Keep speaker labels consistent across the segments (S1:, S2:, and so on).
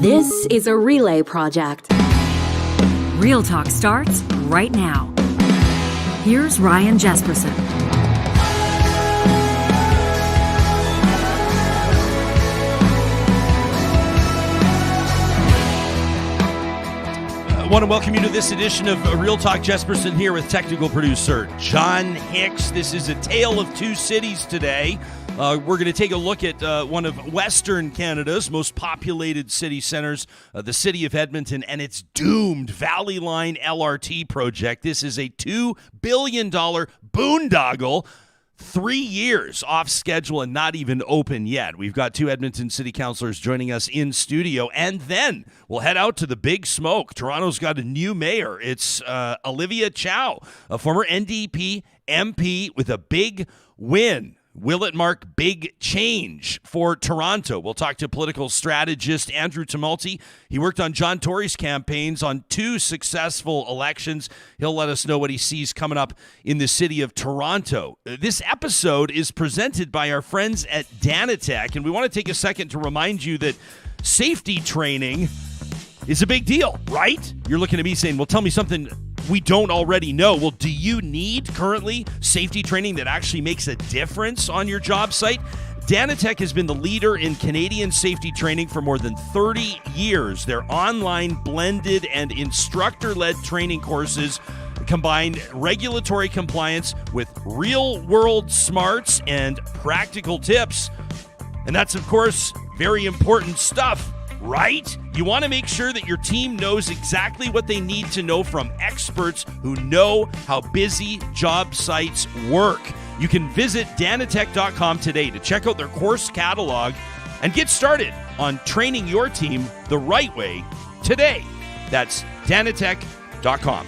S1: This is a relay project.
S2: Real Talk starts right now. Here's Ryan Jesperson.
S3: I want to welcome you to this edition of Real Talk. Jesperson here with technical producer John Hicks. This is a tale of two cities today. We're going to take a look at one of Western Canada's most populated city centers, the city of Edmonton, and its doomed Valley Line LRT project. This is a $2 billion boondoggle. 3 years off schedule and not even open yet. We've got two Edmonton city councillors joining us in studio, and then we'll head out to the big smoke. Toronto's got a new mayor. It's Olivia Chow, a former NDP MP with a big win. Will it mark big change for Toronto? We'll talk to political strategist Andrew Tumilty. He worked on John Tory's campaigns on two successful elections. He'll let us know what he sees coming up in the city of Toronto. This episode is presented by our friends at Danatech, and we want to take a second to remind you that safety training is a big deal, right? You're looking at me saying, well, tell me something we don't already know. Well, do you need currently safety training that actually makes a difference on your job site? Danatech has been the leader in Canadian safety training for more than 30 years. Their online, blended, and instructor-led training courses combine regulatory compliance with real-world smarts and practical tips. And that's, of course, very important stuff. Right? You want to make sure that your team knows exactly what they need to know from experts who know how busy job sites work. You can visit danatech.com today to check out their course catalog and get started on training your team the right way today. That's danatech.com.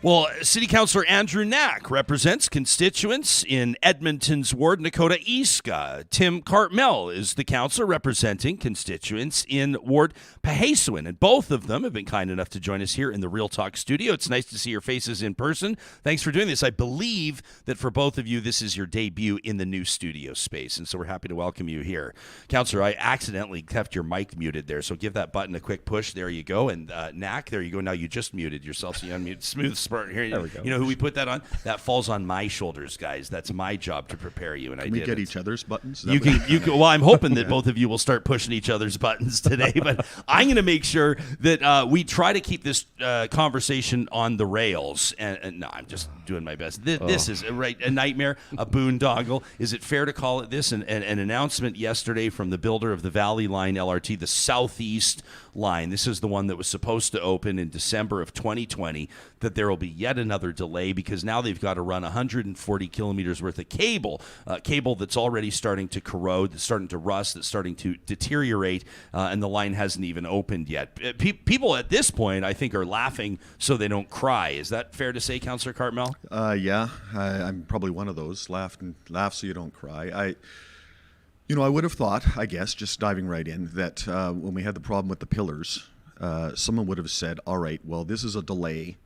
S3: Well, City Councillor Andrew Knack represents constituents in Edmonton's Ward Nakota East. Tim Cartmell is the councillor representing constituents in Ward Paheswin, and both of them have been kind enough to join us here in the Real Talk studio. It's nice to see your faces in person. Thanks for doing this. I believe that for both of you, this is your debut in the new studio space, and so we're happy to welcome you here. Councillor, I accidentally left your mic muted there, so give that button a quick push. There you go. And Knack, there you go. Now you just muted yourself, so you unmuted. Smooth here. There we go. You know who we put that on? That falls on my shoulders, guys. That's my job to prepare you, and I did.
S4: Can we get each other's buttons?
S3: You can. Well, I'm hoping that both of you will start pushing each other's buttons today, but I'm going to make sure that we try to keep this conversation on the rails. And no, I'm just doing my best. This is a nightmare, a boondoggle. Is it fair to call it this? An announcement yesterday from the builder of the Valley Line LRT, the Southeast line. This is the one that was supposed to open in December of 2020, that there will be yet another delay because now they've got to run 140 kilometers worth of cable that's already starting to corrode, that's starting to rust, that's starting to deteriorate, and the line hasn't even opened yet. People at this point, I think, are laughing so they don't cry. Is that fair to say, Councillor Cartmell?
S4: Yeah, I'm probably one of those. Laugh so you don't cry. I would have thought, I guess, just diving right in, that when we had the problem with the pillars, someone would have said, all right, well, this is a delay.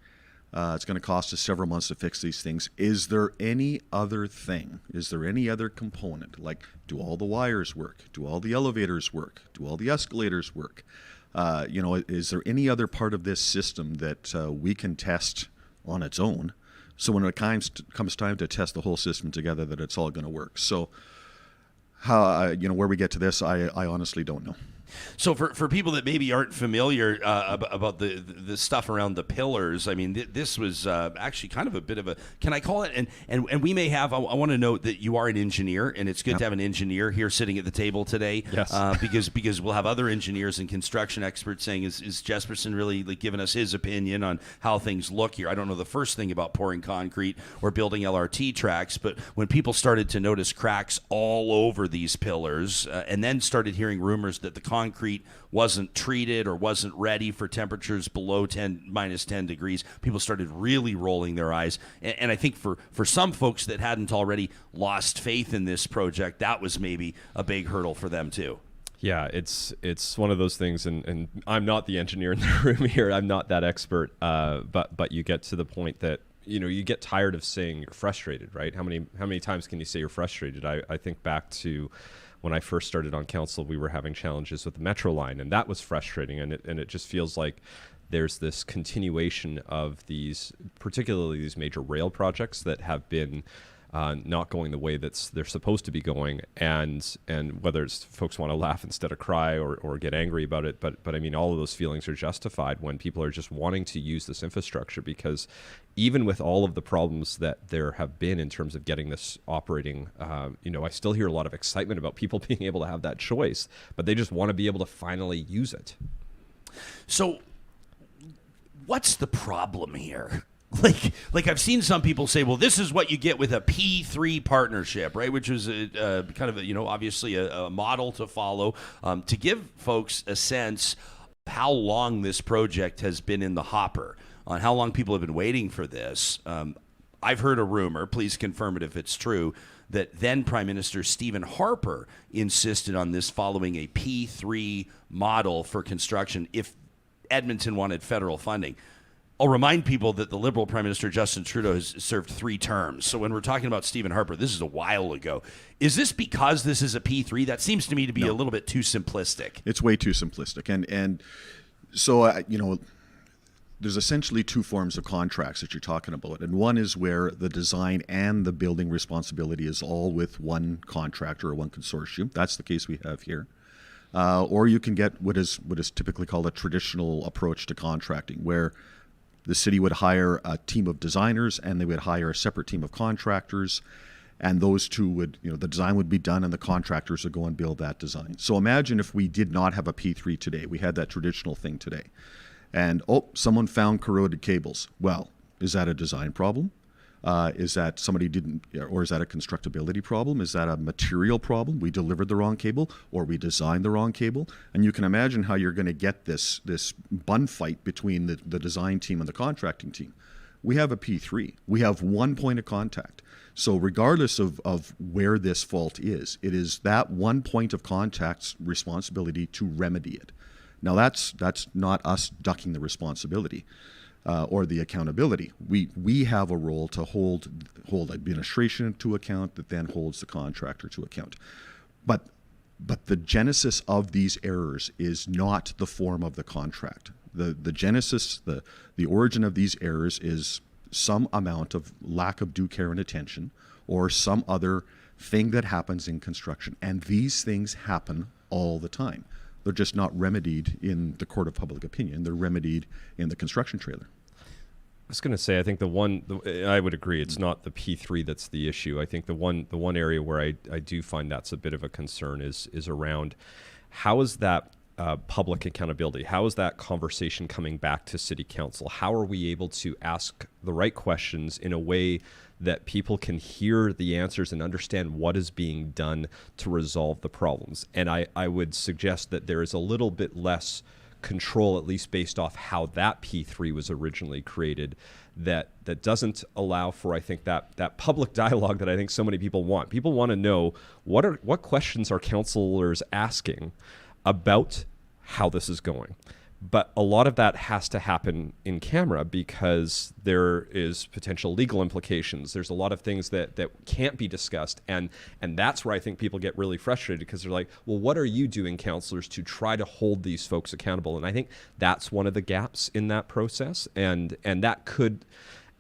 S4: It's going to cost us several months to fix these things. Is there any other thing? Is there any other component? Like, do all the wires work? Do all the elevators work? Do all the escalators work? Is there any other part of this system that we can test on its own? So when it comes time to test the whole system together, that it's all going to work. So how where we get to this, I honestly don't know.
S3: So for people that maybe aren't familiar about the stuff around the pillars, I mean, this was actually kind of a bit of a, can I call it? And we may have, I want to note that you are an engineer, and it's good to have an engineer here sitting at the table today. Yes. Because we'll have other engineers and construction experts saying, is Jesperson really giving us his opinion on how things look here? I don't know the first thing about pouring concrete or building LRT tracks, but when people started to notice cracks all over these pillars, and then started hearing rumors that the concrete wasn't treated or wasn't ready for temperatures below minus 10 degrees, people started really rolling their eyes. And I think for some folks that hadn't already lost faith in this project, that was maybe a big hurdle for them too.
S5: Yeah, it's one of those things, and I'm not the engineer in the room here. I'm not that expert, but you get to the point that you get tired of saying you're frustrated, right? How many times can you say you're frustrated? I think back to when I first started on council, we were having challenges with the Metro line, and that was frustrating. And it just feels like there's this continuation of these, particularly these major rail projects that have been not going the way they're supposed to be going, and whether it's folks want to laugh instead of cry or get angry about it, but I mean, all of those feelings are justified when people are just wanting to use this infrastructure, because even with all of the problems that there have been in terms of getting this operating, I still hear a lot of excitement about people being able to have that choice, but they just want to be able to finally use it.
S3: So what's the problem here? Like I've seen some people say, well, this is what you get with a P3 partnership, right? Which is kind of obviously a model to follow, to give folks a sense of how long this project has been in the hopper, on how long people have been waiting for this. I've heard a rumor, please confirm it if it's true, that then Prime Minister Stephen Harper insisted on this following a P3 model for construction if Edmonton wanted federal funding. I'll remind people that the Liberal Prime Minister Justin Trudeau has served 3 terms. So when we're talking about Stephen Harper, this is a while ago. Is this because this is a P3? That seems to me to be a little bit too simplistic.
S4: It's way too simplistic. And so, there's essentially 2 forms of contracts that you're talking about. And one is where the design and the building responsibility is all with one contractor or one consortium. That's the case we have here. Or you can get what is typically called a traditional approach to contracting, where the city would hire a team of designers and they would hire a separate team of contractors, and those two would, the design would be done and the contractors would go and build that design. So imagine if we did not have a P3 today, we had that traditional thing today, and someone found corroded cables. Well, is that a design problem? Is that somebody didn't, or is that a constructability problem? Is that a material problem? We delivered the wrong cable, or we designed the wrong cable? And you can imagine how you're going to get this bun fight between the design team and the contracting team. We have a P3. We have one point of contact. So regardless of where this fault is, it is that one point of contact's responsibility to remedy it. Now that's not us ducking the responsibility. Or the accountability. We have a role to hold administration to account that then holds the contractor to account. But the genesis of these errors is not the form of the contract. The genesis, the origin of these errors is some amount of lack of due care and attention, or some other thing that happens in construction. And these things happen all the time. They're just not remedied in the court of public opinion. They're remedied in the construction trailer.
S5: I was going to say, I think I would agree, it's not the P3 that's the issue. I think the one area where I do find that's a bit of a concern is around how is that public accountability? How is that conversation coming back to City Council? How are we able to ask the right questions in a way that people can hear the answers and understand what is being done to resolve the problems? And I would suggest that there is a little bit less control, at least based off how that P3 was originally created, that doesn't allow for, I think, that public dialogue that I think so many people want. People want to know what questions are councillors asking about how this is going. But a lot of that has to happen in camera because there is potential legal implications. There's a lot of things that can't be discussed. And that's where I think people get really frustrated, because they're like, well, what are you doing, councillors, to try to hold these folks accountable? And I think that's one of the gaps in that process. And that could,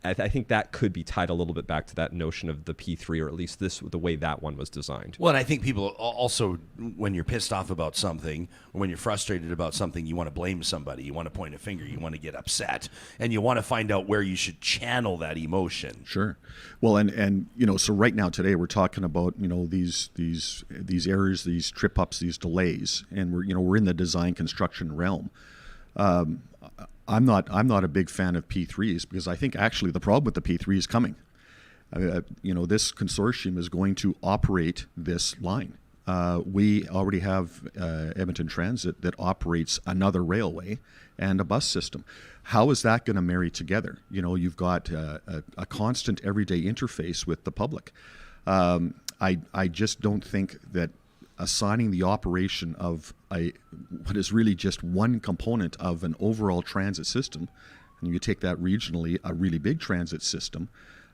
S5: I think that could be tied a little bit back to that notion of the P3, or at least the way that one was designed.
S3: Well, and I think people also, when you're pissed off about something, or when you're frustrated about something, you want to blame somebody, you want to point a finger, you want to get upset, and you want to find out where you should channel that emotion.
S4: Sure. Well, and so right now today we're talking about these errors, these trip ups, these delays, and we're in the design construction realm. I'm not a big fan of P3s, because I think actually the problem with the P3 is coming. This consortium is going to operate this line. We already have Edmonton Transit that operates another railway and a bus system. How is that going to marry together? You've got a constant everyday interface with the public. I just don't think that assigning the operation of what is really just one component of an overall transit system, and you take that regionally, a really big transit system,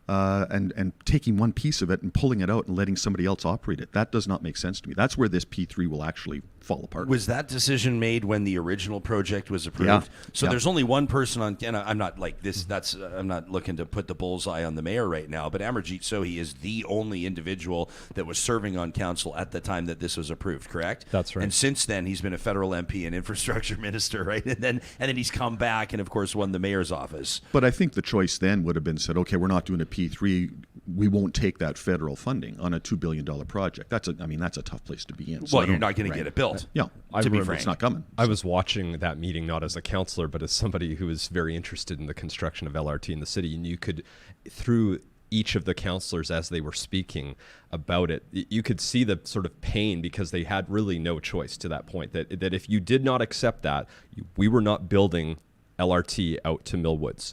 S4: and taking one piece of it and pulling it out and letting somebody else operate it. That does not make sense to me. That's where this P3 will actually fall apart.
S3: Was that decision made when the original project was approved?
S4: Yeah.
S3: So
S4: Yeah.
S3: there's only one person on, and I'm not like this, I'm not looking to put the bullseye on the mayor right now, but Amarjeet Sohi is the only individual that was serving on council at the time that this was approved, correct?
S5: That's right.
S3: And since then, he's been a federal MP and infrastructure minister, right? And then he's come back and, of course, won the mayor's office.
S4: But I think the choice then would have been said, okay, we're not doing a P3. We won't take that federal funding on a $2 billion project. That's a tough place to be in. So
S3: Well, you're not going to get it built.
S4: Yeah,
S3: to be
S4: remember,
S3: frank.
S4: it's not coming.
S5: I was watching that meeting not as a councillor, but as somebody who is very interested in the construction of LRT in the city. And you could, through each of the councillors as they were speaking about it, you could see the sort of pain because they had really no choice to that point. That if you did not accept that, we were not building LRT out to Millwoods.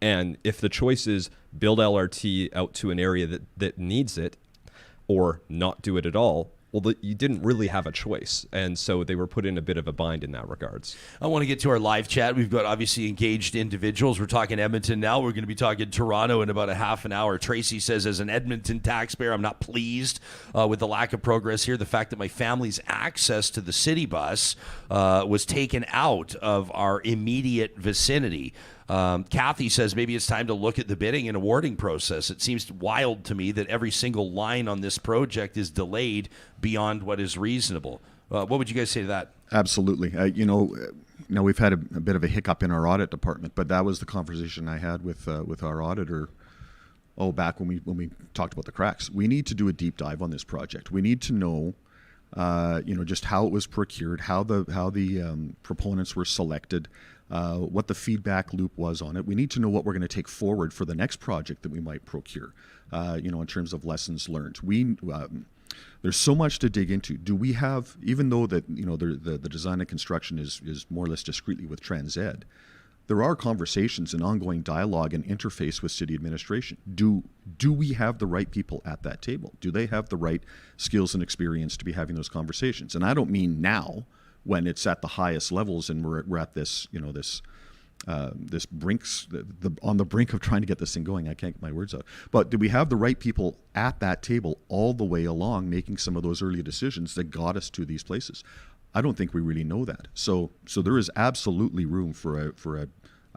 S5: And if the choice is build LRT out to an area that needs it or not do it at all, well, you didn't really have a choice. And so they were put in a bit of a bind in that regards.
S3: I want to get to our live chat. We've got obviously engaged individuals. We're talking Edmonton now. We're going to be talking Toronto in about a half an hour. Tracy says, as an Edmonton taxpayer, I'm not pleased with the lack of progress here. The fact that my family's access to the city bus was taken out of our immediate vicinity. Kathy says maybe it's time to look at the bidding and awarding process. It seems wild to me that every single line on this project is delayed beyond what is reasonable. What would you guys say to that?
S4: Absolutely. Now we've had a bit of a hiccup in our audit department, but that was the conversation I had with our auditor. Back when we talked about the cracks. We need to do a deep dive on this project. We need to know, just how it was procured, how the proponents were selected. What the feedback loop was on it. We need to know what we're going to take forward for the next project that we might procure, in terms of lessons learned. There's so much to dig into. Do we have, even though that the design and construction is more or less discreetly with TransEd, there are conversations and ongoing dialogue and interface with city administration. Do we have the right people at that table? Do they have the right skills and experience to be having those conversations? And I don't mean now, when it's at the highest levels and we're at this, this brinks, on the brink of trying to get this thing going. I can't get my words out. But do we have the right people at that table all the way along making some of those early decisions that got us to these places? I don't think we really know that. So there is absolutely room for a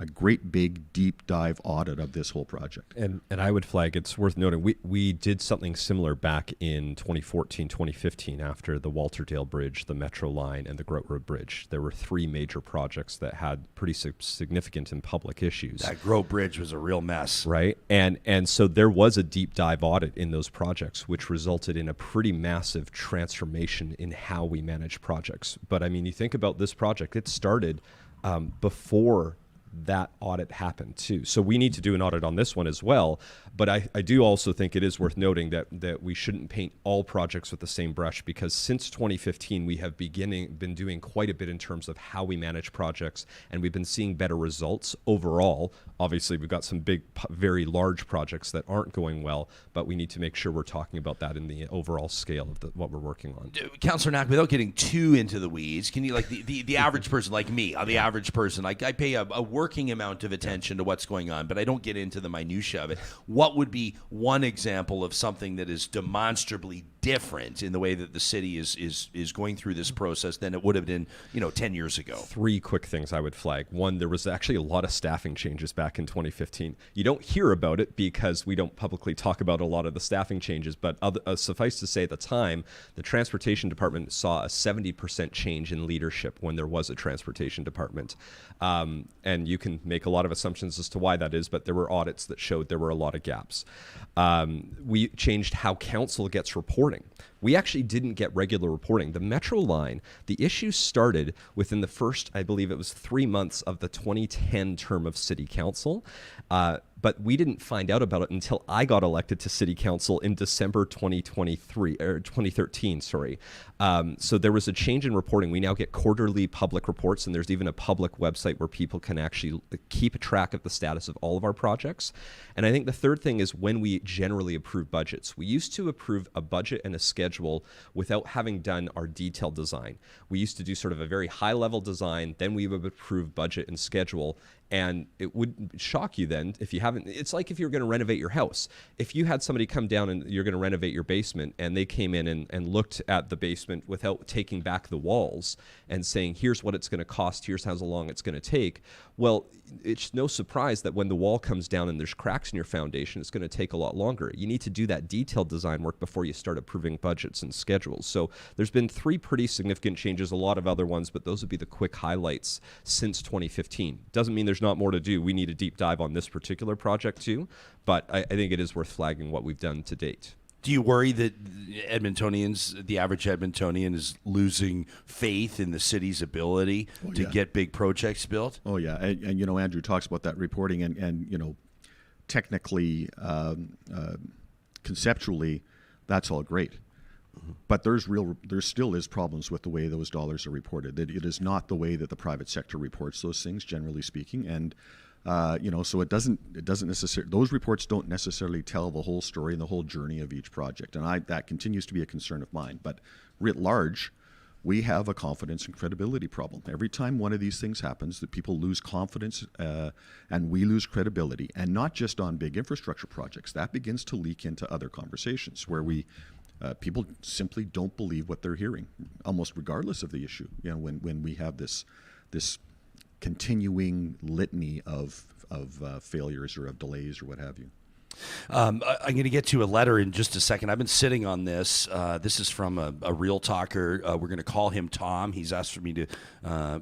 S4: great big deep dive audit of this whole project.
S5: And I would flag, it's worth noting, we did something similar back in 2014, 2015 after the Walterdale Bridge, the Metro Line, and the Groat Road Bridge. There were three major projects that had pretty significant and public issues.
S3: That Groat Bridge was a real mess.
S5: Right. And so there was a deep dive audit in those projects, which resulted in a pretty massive transformation in how we manage projects. But I mean, you think about this project, it started before that audit happened too. So we need to do an audit on this one as well. But I do also think it is worth noting that we shouldn't paint all projects with the same brush, because since 2015, we have been doing quite a bit in terms of how we manage projects, and we've been seeing better results overall. Obviously, we've got some big, very large projects that aren't going well, but we need to make sure we're talking about that in the overall scale of what we're working on.
S3: Councillor Knack, without getting too into the weeds, can you, like the average person like me, the average person, I pay a working amount of attention to what's going on, but I don't get into the minutia of it. What would be one example of something that is demonstrably different in the way that the city is going through this process than it would have been, 10 years ago?
S5: Three quick things I would flag. One, there was actually a lot of staffing changes back in 2015. You don't hear about it because we don't publicly talk about a lot of the staffing changes, but suffice to say, at the time, the transportation department saw a 70% change in leadership when there was a transportation department. And you can make a lot of assumptions as to why that is, but there were audits that showed there were a lot of gaps. We changed how council gets reporting. We actually didn't get regular reporting. The Metro Line, the issue started within the first, I believe it was 3 months of the 2010 term of city council. But we didn't find out about it until I got elected to city council in December 2013, sorry. So there was a change in reporting. We now get quarterly public reports, and there's even a public website where people can actually keep track of the status of all of our projects. And I think the third thing is when we generally approve budgets. We used to approve a budget and a schedule without having done our detailed design. We used to do sort of a very high-level design, then we would approve budget and schedule, And it would shock you then if you haven't. It's like if you're going to renovate your house. If you had somebody come down and you're going to renovate your basement, and they came in and looked at the basement without taking back the walls and saying, here's what it's going to cost, here's how long it's going to take. Well, it's no surprise that when the wall comes down and there's cracks in your foundation, it's going to take a lot longer. You need to do that detailed design work before you start approving budgets and schedules. So there's been 3 pretty significant changes, a lot of other ones, but those would be the quick highlights since 2015. Doesn't mean there's not more to do. We need a deep dive on this particular project too, but I think it is worth flagging what we've done to date.
S3: Do you worry that Edmontonians, the average Edmontonian, is losing faith in the city's ability to get big projects built?
S4: Oh, yeah. And you know, Andrew talks about that reporting, and you know, technically, conceptually, that's all great. But there still is problems with the way those dollars are reported. That it is not the way that the private sector reports those things, generally speaking, and you know, so it doesn't necessarily, those reports don't necessarily tell the whole story and the whole journey of each project, and that continues to be a concern of mine. But writ large, we have a confidence and credibility problem. Every time one of these things happens, that people lose confidence and we lose credibility, and not just on big infrastructure projects. That begins to leak into other conversations where people simply don't believe what they're hearing, almost regardless of the issue. You know, when we have this continuing litany of failures or of delays or what have you.
S3: I'm going to get to a letter in just a second. I've been sitting on this. This is from a real talker. We're going to call him Tom. He's asked for me to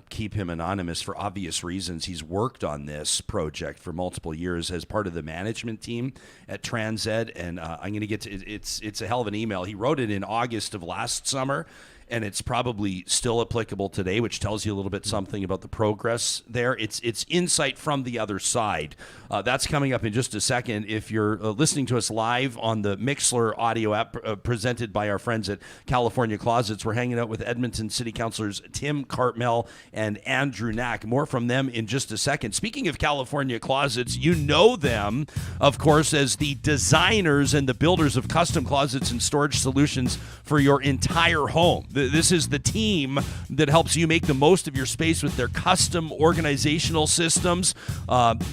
S3: keep him anonymous for obvious reasons. He's worked on this project for multiple years as part of the management team at TransEd, and I'm going to get to it's a hell of an email. He wrote it in August of last summer, and it's probably still applicable today, which tells you a little bit something about the progress there. It's insight from the other side. That's coming up in just a second. If you're listening to us live on the Mixlr audio app presented by our friends at California Closets, we're hanging out with Edmonton City Councillors Tim Cartmell and Andrew Knack. More from them in just a second. Speaking of California Closets, you know them, of course, as the designers and the builders of custom closets and storage solutions for your entire home. This is the team that helps you make the most of your space with their custom organizational systems.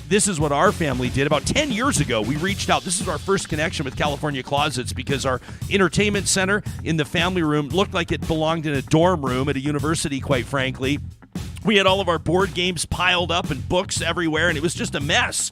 S3: This is what our family did. About 10 years ago, we reached out. This is our first connection with California Closets because our entertainment center in the family room looked like it belonged in a dorm room at a university, quite frankly. We had all of our board games piled up and books everywhere, and it was just a mess.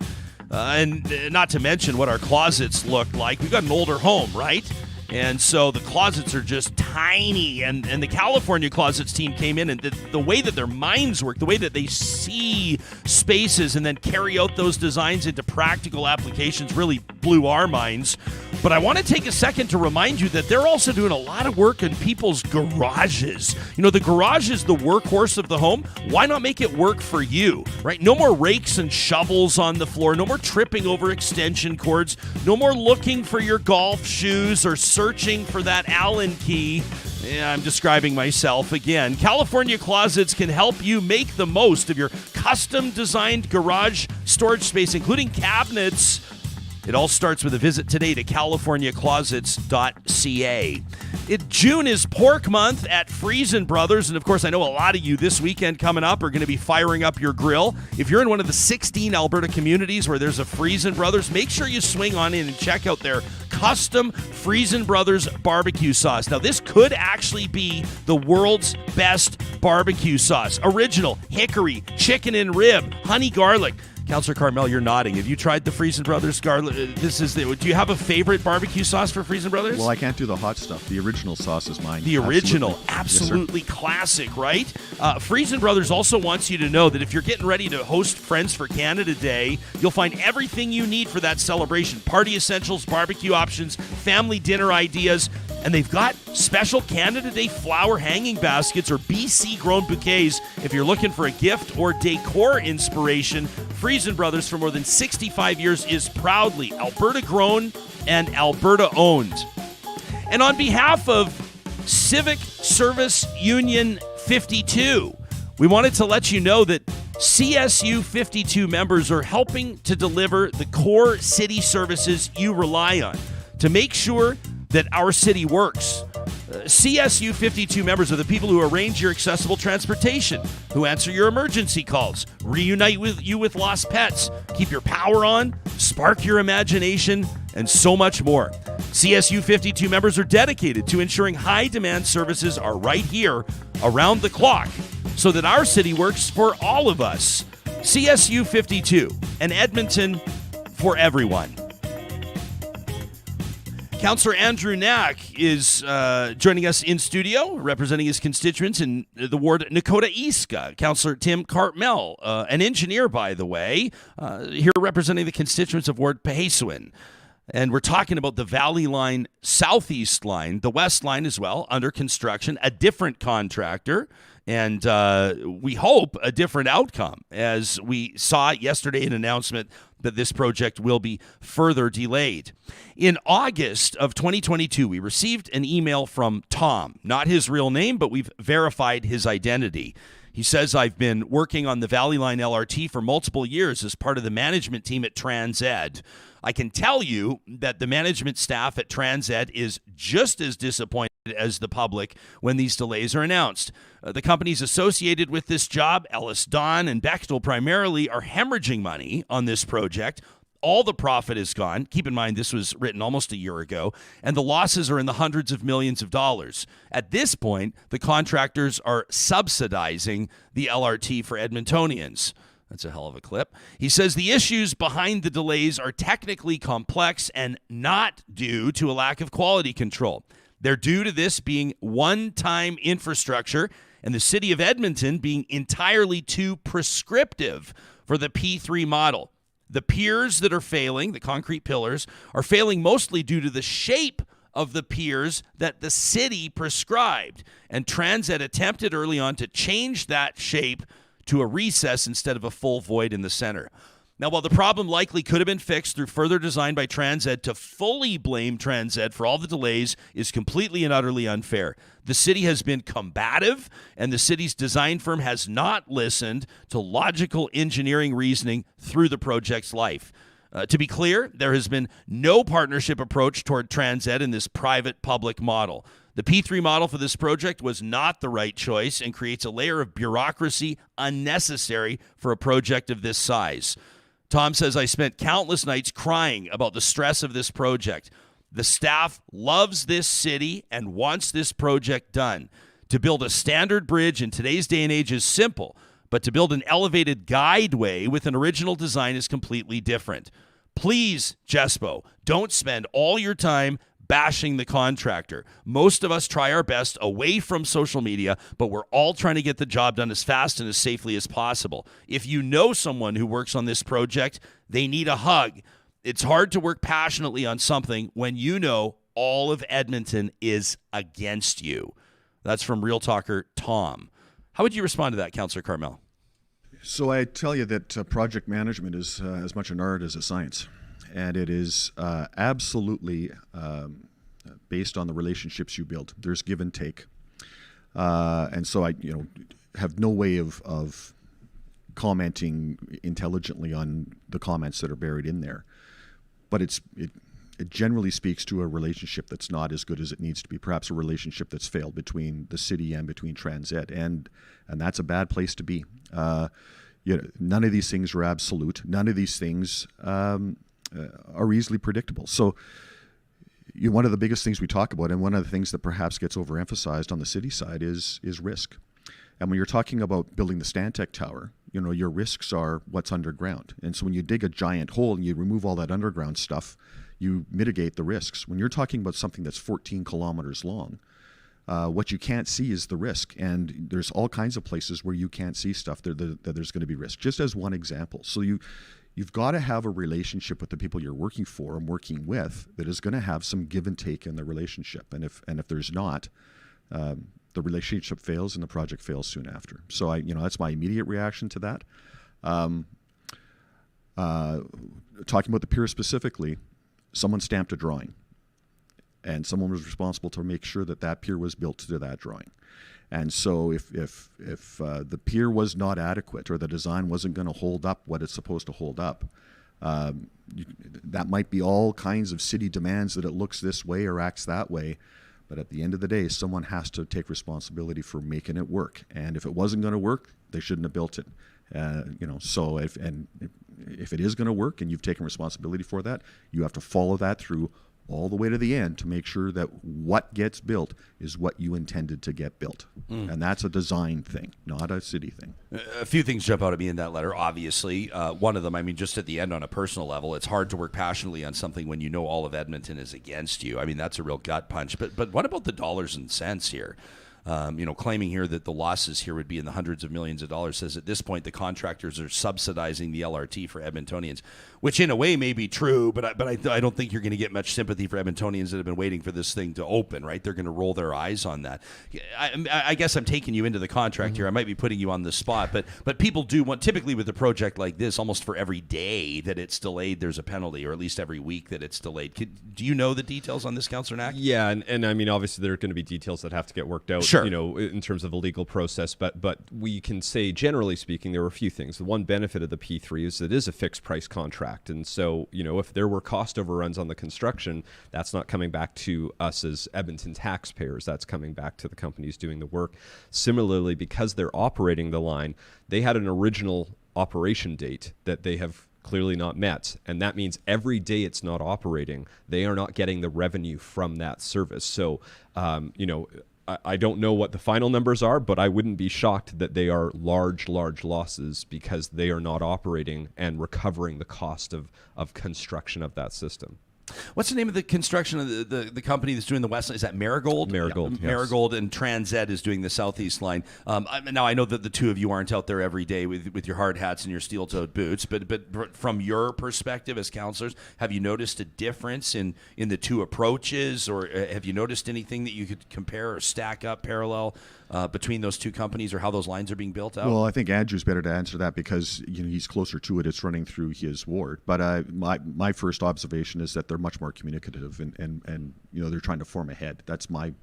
S3: And not to mention what our closets looked like. We've got an older home, right? And so the closets are just tiny, and the California Closets team came in, and the way that their minds work, the way that they see spaces and then carry out those designs into practical applications really blew our minds. But I want to take a second to remind you that they're also doing a lot of work in people's garages. You know, the garage is the workhorse of the home. Why not make it work for you, right? No more rakes and shovels on the floor. No more tripping over extension cords. No more looking for your golf shoes or searching for that Allen key. Yeah, I'm describing myself again. California Closets can help you make the most of your custom-designed garage storage space, including cabinets. It all starts with a visit today to californiaclosets.ca. June is pork month at Friesen Brothers, and of course I know a lot of you this weekend coming up are going to be firing up your grill. If you're in one of the 16 Alberta communities where there's a Friesen Brothers, make sure you swing on in and check out their custom Friesen Brothers barbecue sauce. Now this could actually be the world's best barbecue sauce. Original, hickory, chicken and rib, honey garlic. Councillor Cartmell, you're nodding. Have you tried the Friesen Brothers garlic? Do you have a favorite barbecue sauce for Friesen Brothers?
S4: Well, I can't do the hot stuff. The original sauce is mine.
S3: The original, absolutely yes, classic, right? Friesen Brothers also wants you to know that if you're getting ready to host Friends for Canada Day, you'll find everything you need for that celebration. Party essentials, barbecue options, family dinner ideas, and they've got special Canada Day flower hanging baskets or BC-grown bouquets. If you're looking for a gift or decor inspiration, Friesen Brothers, for more than 65 years, is proudly Alberta-grown and Alberta-owned. And on behalf of Civic Service Union 52, we wanted to let you know that CSU 52 members are helping to deliver the core city services you rely on to make sure that our city works. CSU 52 members are the people who arrange your accessible transportation, who answer your emergency calls, reunite with you with lost pets, keep your power on, spark your imagination, and so much more. CSU 52 members are dedicated to ensuring high-demand services are right here, around the clock, so that our city works for all of us. CSU 52, and Edmonton for everyone. Councillor Andrew Knack is joining us in studio, representing his constituents in the ward Nakota East. Councillor Tim Cartmell, an engineer, by the way, here representing the constituents of ward Paheswin. And we're talking about the Valley Line Southeast line, the West line as well, under construction, a different contractor, and we hope a different outcome, as we saw yesterday an announcement that this project will be further delayed. In August of 2022, we received an email from Tom, not his real name, but we've verified his identity. He says, I've been working on the Valley Line LRT for multiple years as part of the management team at TransEd. I can tell you that the management staff at TransEd is just as disappointed as the public when these delays are announced. The companies associated with this job, Ellis Don and Bechtel primarily, are hemorrhaging money on this project. All the profit is gone. Keep in mind, this was written almost a year ago, and the losses are in the hundreds of millions of dollars. At this point, the contractors are subsidizing the LRT for Edmontonians. That's a hell of a clip. He says the issues behind the delays are technically complex and not due to a lack of quality control. They're due to this being one-time infrastructure and the city of Edmonton being entirely too prescriptive for the P3 model. The piers that are failing, the concrete pillars, are failing mostly due to the shape of the piers that the city prescribed. And TransEd attempted early on to change that shape to a recess instead of a full void in the center. Now, while the problem likely could have been fixed through further design by TransEd, to fully blame TransEd for all the delays is completely and utterly unfair. The city has been combative, and the city's design firm has not listened to logical engineering reasoning through the project's life. To be clear, there has been no partnership approach toward TransEd in this private-public model. The P3 model for this project was not the right choice and creates a layer of bureaucracy unnecessary for a project of this size. Tom says, I spent countless nights crying about the stress of this project. The staff loves this city and wants this project done. To build a standard bridge in today's day and age is simple, but to build an elevated guideway with an original design is completely different. Please, Jespo, don't spend all your time bashing the contractor. Most of us try our best away from social media, but we're all trying to get the job done as fast and as safely as possible. If you know someone who works on this project, they need a hug. It's hard to work passionately on something when you know all of Edmonton is against you. That's from Real Talker Tom. How would you respond to that, Councillor Cartmell?
S4: So I tell you that project management is as much an art as a science. And it is absolutely based on the relationships you build. There's give and take, and so I, have no way of commenting intelligently on the comments that are buried in there. But it generally speaks to a relationship that's not as good as it needs to be. Perhaps a relationship that's failed between the city and between TransEd, and that's a bad place to be. None of these things are absolute. None of these things are easily predictable. So one of the biggest things we talk about, and one of the things that perhaps gets overemphasized on the city side, is risk. And when you're talking about building the Stantec Tower, your risks are what's underground. And so when you dig a giant hole and you remove all that underground stuff, you mitigate the risks. When you're talking about something that's 14 kilometers long, what you can't see is the risk. And there's all kinds of places where you can't see stuff that there's going to be risk, just as one example. So you've got to have a relationship with the people you're working for and working with that is going to have some give and take in the relationship. And if there's not, the relationship fails and the project fails soon after. So that's my immediate reaction to that. Talking about the pier specifically, someone stamped a drawing, and someone was responsible to make sure that pier was built to that drawing. And so if the pier was not adequate, or the design wasn't going to hold up what it's supposed to hold up, that might be all kinds of city demands that it looks this way or acts that way. But at the end of the day, someone has to take responsibility for making it work. And if it wasn't going to work, they shouldn't have built it. So if it is going to work and you've taken responsibility for that, you have to follow that through all the way to the end to make sure that what gets built is what you intended to get built. And that's a design thing, not a city thing.
S3: A few things jump out at me in that letter, obviously. One of them, I mean, just at the end on a personal level, it's hard to work passionately on something when you know all of Edmonton is against you. I mean, that's a real gut punch. But what about the dollars and cents here? Claiming here that the losses here would be in the hundreds of millions of dollars, says at this point the contractors are subsidizing the LRT for Edmontonians, which in a way may be true, but I don't think you're going to get much sympathy for Edmontonians that have been waiting for this thing to open, right? They're going to roll their eyes on that. I guess I'm taking you into the contract here. I might be putting you on the spot, but people do want, typically with a project like this, almost for every day that it's delayed, there's a penalty, or at least every week that it's delayed. Do you know the details on this, Councillor Knack?
S5: Yeah, and I mean, obviously there are going to be details that have to get worked out.
S3: Sure.
S5: In terms of the legal process, but we can say, generally speaking, there are a few things. The one benefit of the P3 is it is a fixed price contract, and so if there were cost overruns on the construction, that's not coming back to us as Edmonton taxpayers. That's coming back to the companies doing the work. Similarly, because they're operating the line, they had an original operation date that they have clearly not met, and that means every day it's not operating, they are not getting the revenue from that service. So I don't know what the final numbers are, but I wouldn't be shocked that they are large losses because they are not operating and recovering the cost of construction of that system.
S3: What's the name of the construction of the company that's doing the west line? Is that Marigold?
S5: Marigold, yes.
S3: Marigold, and Transed is doing the southeast line. Now, I know that the two of you aren't out there every day with your hard hats and your steel-toed boots, but from your perspective as councillors, have you noticed a difference in the two approaches, or have you noticed anything that you could compare or stack up parallel between those two companies, or how those lines are being built out?
S4: Well, I think Andrew's better to answer that because he's closer to it. It's running through his ward. But my first observation is that they're much more communicative and they're trying to form a head. That's my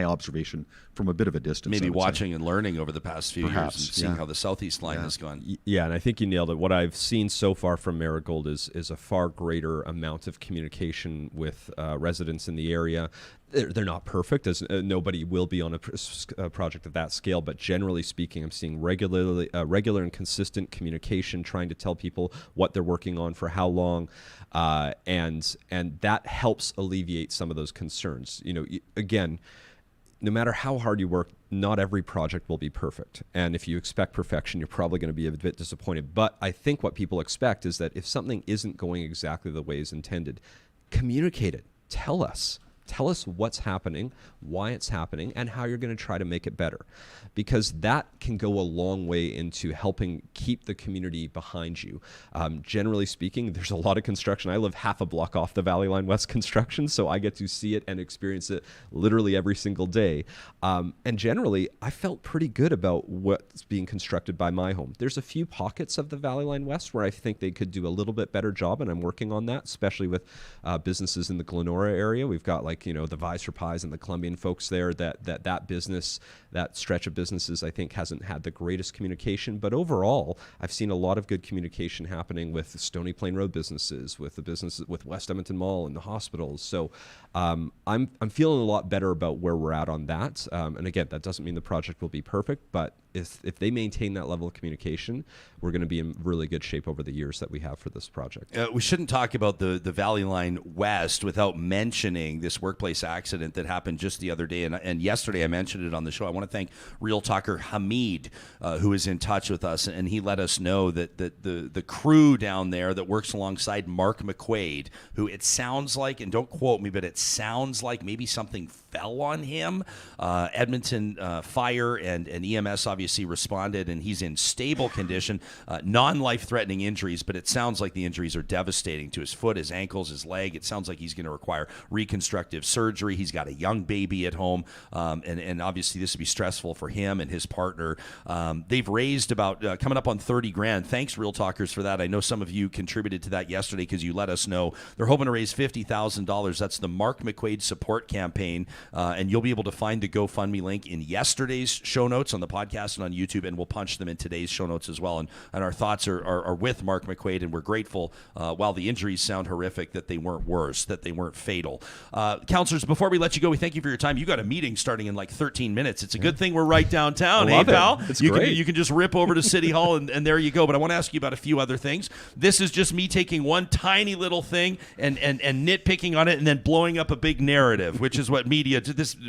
S4: observation from a bit of a distance.
S3: Maybe watching and learning over the past few years and seeing how the southeast line has gone.
S5: Yeah, and I think you nailed it. What I've seen so far from Marigold is a far greater amount of communication with residents in the area. They're not perfect, as nobody will be on a project of that scale, but generally speaking, I'm seeing regular and consistent communication, trying to tell people what they're working on for how long, and that helps alleviate some of those concerns. Again, no matter how hard you work, not every project will be perfect. And if you expect perfection, you're probably going to be a bit disappointed. But I think what people expect is that if something isn't going exactly the way it's intended, communicate it. Tell us. Tell us what's happening, why it's happening, and how you're going to try to make it better. Because that can go a long way into helping keep the community behind you. Generally speaking, there's a lot of construction. I live half a block off the Valley Line West construction, so I get to see it and experience it literally every single day. And generally, I felt pretty good about what's being constructed by my home. There's a few pockets of the Valley Line West where I think they could do a little bit better job, and I'm working on that, especially with businesses in the Glenora area. We've got the Vice for Pies and the Columbian folks there, that business, that stretch of businesses, I think hasn't had the greatest communication. But overall, I've seen a lot of good communication happening with Stony Plain Road businesses, with the businesses, with West Edmonton Mall and the hospitals. So I'm feeling a lot better about where we're at on that. And again, that doesn't mean the project will be perfect, but if they maintain that level of communication, we're going to be in really good shape over the years that we have for this project.
S3: We shouldn't talk about the Valley Line West without mentioning this workplace accident that happened just the other day. And yesterday I mentioned it on the show. I want to thank Real Talker Hamid, who is in touch with us, and he let us know that the crew down there that works alongside Mark McQuaid, who it sounds like, and don't quote me, but it sounds like maybe something fell on him. Edmonton Fire and EMS obviously responded, and he's in stable condition, non-life-threatening injuries, but it sounds like the injuries are devastating to his foot, his ankles, his leg. It sounds like he's going to require reconstructive surgery. He's got a young baby at home, and obviously this would be stressful for him and his partner. They've raised about coming up on $30,000. Thanks, Real Talkers, for that. I know some of you contributed to that yesterday because you let us know. They're hoping to raise $50,000. That's the Mark McQuaid Support Campaign. And you'll be able to find the GoFundMe link in yesterday's show notes on the podcast and on YouTube, and we'll punch them in today's show notes as well. And our thoughts are with Mark McQuaid, and we're grateful, while the injuries sound horrific, that they weren't worse, that they weren't fatal. Councillors, before we let you go, we thank you for your time. You got a meeting starting in like 13 minutes. It's a good thing we're right downtown,
S5: I love
S3: pal?
S5: It's
S3: you
S5: great.
S3: You can just rip over to City Hall, and there you go. But I want to ask you about a few other things. This is just me taking one tiny little thing and nitpicking on it and then blowing up a big narrative, which is what media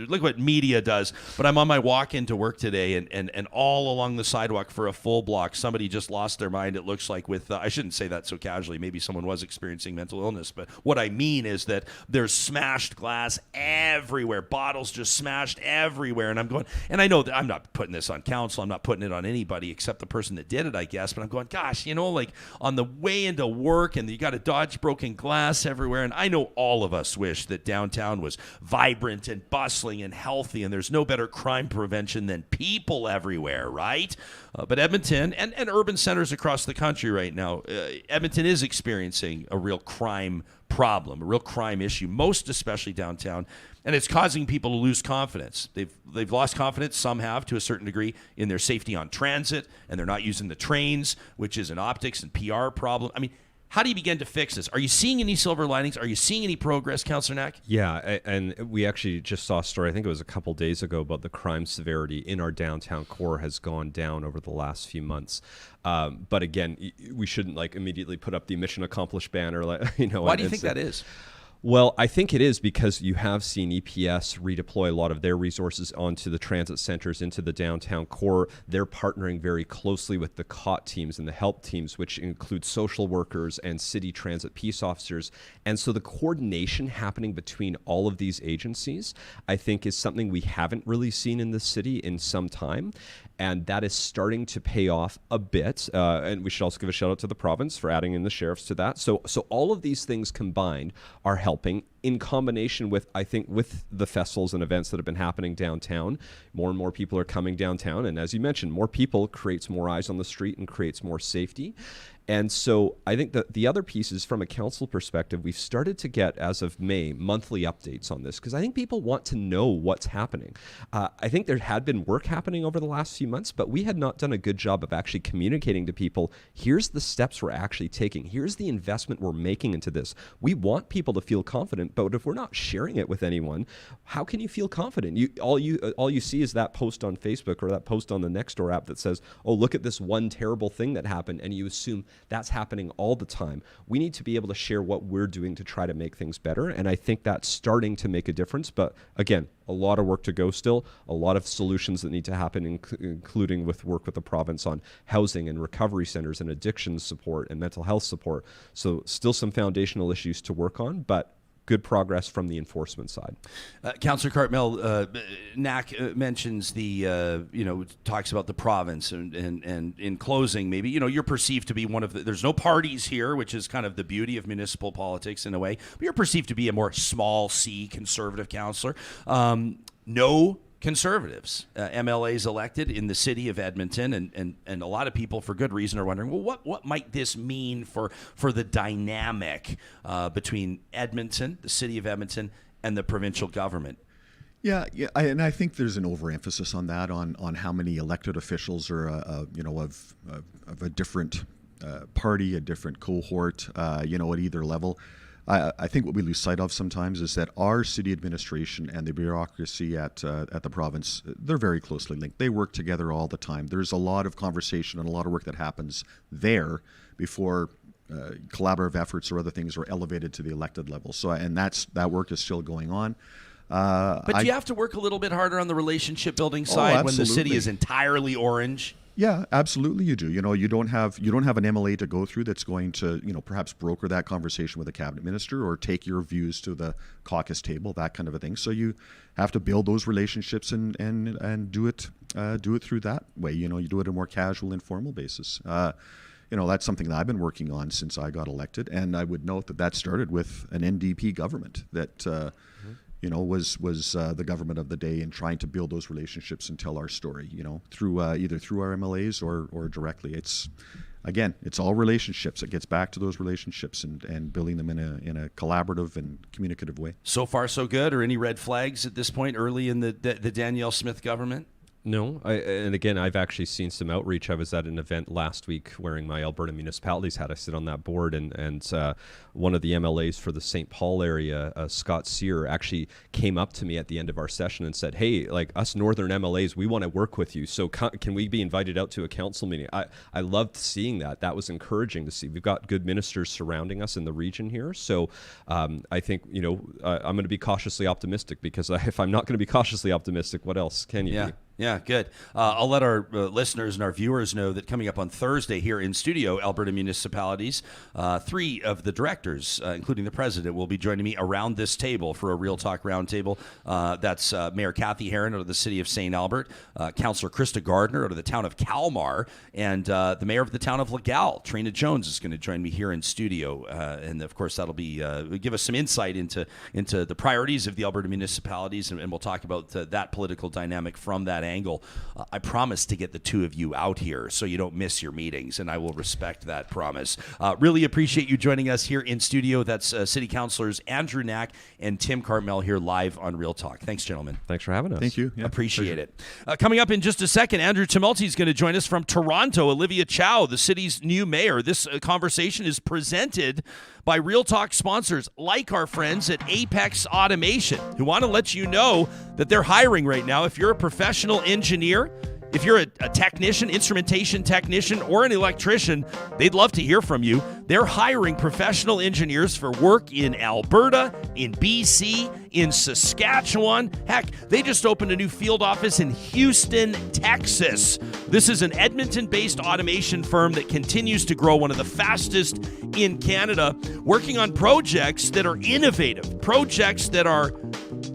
S3: look what media does. But I'm on my walk into work today, and all along the sidewalk for a full block, somebody just lost their mind, it looks like, with I shouldn't say that so casually. Maybe someone was experiencing mental illness, but what I mean is that there's smashed glass everywhere, bottles just smashed everywhere. And I'm going, and I know that I'm not putting this on council, I'm not putting it on anybody except the person that did it, I guess, but I'm going, gosh, like on the way into work, and you got to dodge broken glass everywhere. And I know all of us wish that downtown was vibrant and bustling and healthy, and there's no better crime prevention than people everywhere, right? But Edmonton and urban centers across the country right now, Edmonton is experiencing a real crime problem, a real crime issue, most especially downtown, and it's causing people to lose confidence. They've lost confidence, some have to a certain degree, in their safety on transit, and they're not using the trains, which is an optics and PR problem. I mean, how do you begin to fix this? Are you seeing any silver linings? Are you seeing any progress, Councillor Knack?
S5: Yeah, and we actually just saw a story, I think it was a couple days ago, about the crime severity in our downtown core has gone down over the last few months. But again, we shouldn't immediately put up the mission accomplished banner.
S3: Why do you think that is?
S5: Well, I think it is because you have seen EPS redeploy a lot of their resources onto the transit centers, into the downtown core. They're partnering very closely with the COT teams and the help teams, which include social workers and city transit peace officers. And so the coordination happening between all of these agencies, I think, is something we haven't really seen in the city in some time. And that is starting to pay off a bit. And we should also give a shout out to the province for adding in the sheriffs to that. So all of these things combined are helping, in combination with, I think, with the festivals and events that have been happening downtown. More and more people are coming downtown. And as you mentioned, more people creates more eyes on the street and creates more safety. And so I think that the other piece is, from a council perspective, we've started to get, as of May, monthly updates on this, because I think people want to know what's happening. I think there had been work happening over the last few months, but we had not done a good job of actually communicating to people, here's the steps we're actually taking. Here's the investment we're making into this. We want people to feel confident, but if we're not sharing it with anyone, how can you feel confident? All you see is that post on Facebook or that post on the Nextdoor app that says, oh, look at this one terrible thing that happened, and you assume that's happening all the time. We need to be able to share what we're doing to try to make things better, and I think that's starting to make a difference. But again, a lot of work to go still, a lot of solutions that need to happen, including with work with the province on housing and recovery centers and addiction support and mental health support. So still some foundational issues to work on, but good progress from the enforcement side.
S3: Councillor Cartmell, Knack mentions talks about the province, and in closing, maybe, you're perceived to be one of there's no parties here, which is kind of the beauty of municipal politics in a way, but you're perceived to be a more small C conservative councillor. No Conservatives, MLAs elected in the city of Edmonton, and a lot of people, for good reason, are wondering, well, what might this mean for the dynamic between Edmonton, the city of Edmonton, and the provincial government?
S4: Yeah, and I think there's an overemphasis on that, on how many elected officials are, of a different party, a different cohort, at either level. I think what we lose sight of sometimes is that our city administration and the bureaucracy at the province, they're very closely linked. They work together all the time. There's a lot of conversation and a lot of work that happens there before collaborative efforts or other things are elevated to the elected level. So, and that work is still going on.
S3: But do you have to work a little bit harder on the relationship building side when the city is entirely orange?
S4: Yeah, absolutely you do. You don't have an MLA to go through that's going to, perhaps broker that conversation with a cabinet minister or take your views to the caucus table, that kind of a thing. So you have to build those relationships and do it through that way. You do it on a more casual, informal basis. That's something that I've been working on since I got elected, and I would note that started with an NDP government that was the government of the day, in trying to build those relationships and tell our story, through either through our MLAs or directly. again, it's all relationships. It gets back to those relationships and building them in a collaborative and communicative way.
S3: So far, so good. Or any red flags at this point early in the Danielle Smith government?
S5: No, and again, I've actually seen some outreach. I was at an event last week wearing my Alberta Municipalities hat. I sit on that board, and one of the MLAs for the St. Paul area, Scott Sear, actually came up to me at the end of our session and said, "Hey, like us Northern MLAs, we want to work with you. So can we be invited out to a council meeting?" I loved seeing that. That was encouraging to see. We've got good ministers surrounding us in the region here. So I think, I'm going to be cautiously optimistic, because if I'm not going to be cautiously optimistic, what else can you be?
S3: Yeah, good. I'll let our listeners and our viewers know that coming up on Thursday here in studio, Alberta Municipalities, 3 of the directors, including the president, will be joining me around this table for a Real Talk Roundtable. That's Mayor Kathy Heron out of the city of St. Albert, Councillor Krista Gardner out of the town of Kalmar, and the mayor of the town of Legal, Trina Jones, is going to join me here in studio. And of course, that'll be give us some insight into the priorities of the Alberta municipalities, and we'll talk about that political dynamic from that angle. I promise to get the 2 of you out here so you don't miss your meetings, and I will respect that promise. Really appreciate you joining us here in studio. That's City Councillors Andrew Knack and Tim Cartmell here live on Real Talk. Thanks, gentlemen.
S5: Thanks for having us.
S4: Thank you.
S3: Appreciate it. Coming up in just a second, Andrew Tumilty is going to join us from Toronto. Olivia Chow, the city's new mayor. This conversation is presented by Real Talk sponsors like our friends at Apex Automation, who want to let you know that they're hiring right now. If you're a professional engineer, if you're a technician, instrumentation technician, or an electrician, they'd love to hear from you. They're hiring professional engineers for work in Alberta, in BC, in Saskatchewan. Heck, they just opened a new field office in Houston, Texas. This is an Edmonton-based automation firm that continues to grow, one of the fastest in Canada, working on projects that are innovative, projects that are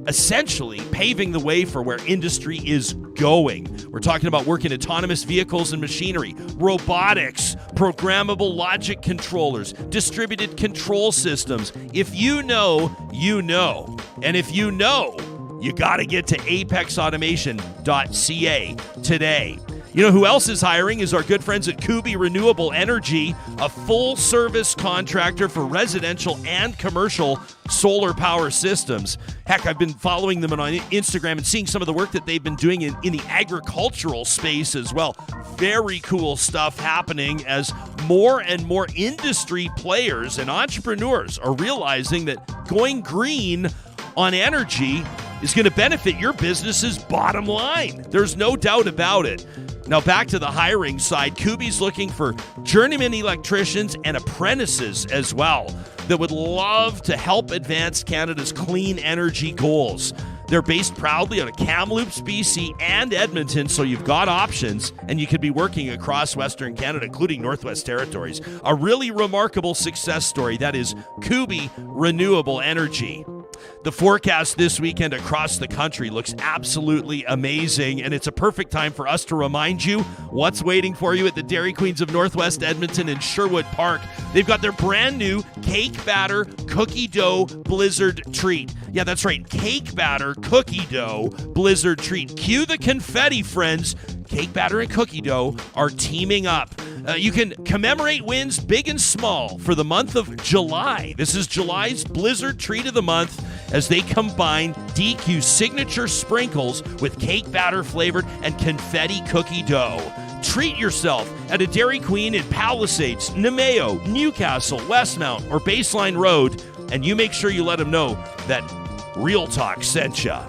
S3: essentially paving the way for where industry is going. We're talking about work in autonomous vehicles and machinery, robotics, programmable logic controllers, distributed control systems. If you know, you know. And if you know, you got to get to apexautomation.ca today. You know who else is hiring is our good friends at Kubi Renewable Energy, a full-service contractor for residential and commercial solar power systems. Heck, I've been following them on Instagram and seeing some of the work that they've been doing in the agricultural space as well. Very cool stuff happening as more and more industry players and entrepreneurs are realizing that going green on energy is going to benefit your business's bottom line. There's no doubt about it. Now back to the hiring side, Kubi's looking for journeyman electricians and apprentices as well that would love to help advance Canada's clean energy goals. They're based proudly out of Kamloops, BC, and Edmonton, so you've got options, and you could be working across Western Canada, including Northwest Territories. A really remarkable success story. That is Kubi Renewable Energy. The forecast this weekend across the country looks absolutely amazing, and it's a perfect time for us to remind you what's waiting for you at the Dairy Queens of Northwest Edmonton in Sherwood Park. They've got their brand new cake batter cookie dough blizzard treat. Yeah, that's right, cake batter cookie dough blizzard treat. Cue the confetti, friends. Cake batter and cookie dough are teaming up. You can commemorate wins big and small for the month of July. This is July's Blizzard Treat of the Month as they combine DQ signature sprinkles with cake batter flavored and confetti cookie dough. Treat yourself at a Dairy Queen in Palisades, Nemeo, Newcastle, Westmount, or Baseline Road, and you make sure you let them know that Real Talk sent ya.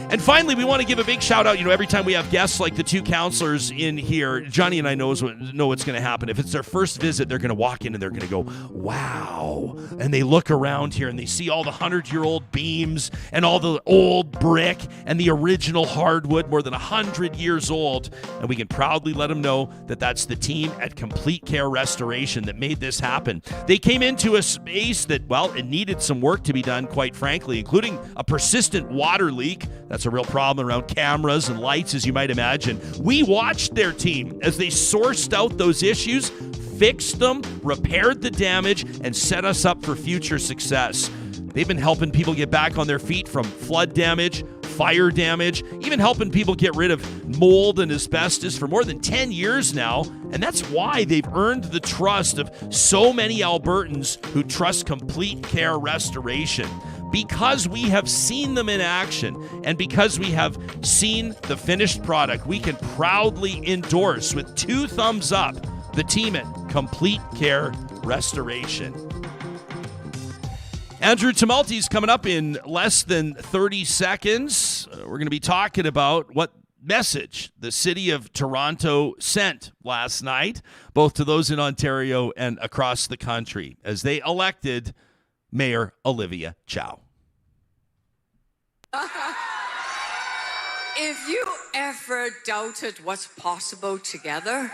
S3: And finally, we want to give a big shout out. You know, every time we have guests like the 2 councillors in here, Johnny and I know what's going to happen. If it's their first visit, they're going to walk in and they're going to go, wow. And they look around here and they see all the 100-year-old beams and all the old brick and the original hardwood, more than 100 years old. And we can proudly let them know that that's the team at Complete Care Restoration that made this happen. They came into a space that, well, it needed some work to be done, quite frankly, including a persistent water leak. That's a real problem around cameras and lights, as you might imagine. We watched their team as they sourced out those issues, fixed them, repaired the damage, and set us up for future success. They've been helping people get back on their feet from flood damage, fire damage, even helping people get rid of mold and asbestos for more than 10 years now. And that's why they've earned the trust of so many Albertans who trust Complete Care Restoration. Because we have seen them in action and because we have seen the finished product, we can proudly endorse with 2 thumbs up the team at Complete Care Restoration. Andrew Tumilty is coming up in less than 30 seconds. We're going to be talking about what message the city of Toronto sent last night, both to those in Ontario and across the country, as they elected Mayor Olivia Chow.
S6: If you ever doubted what's possible together,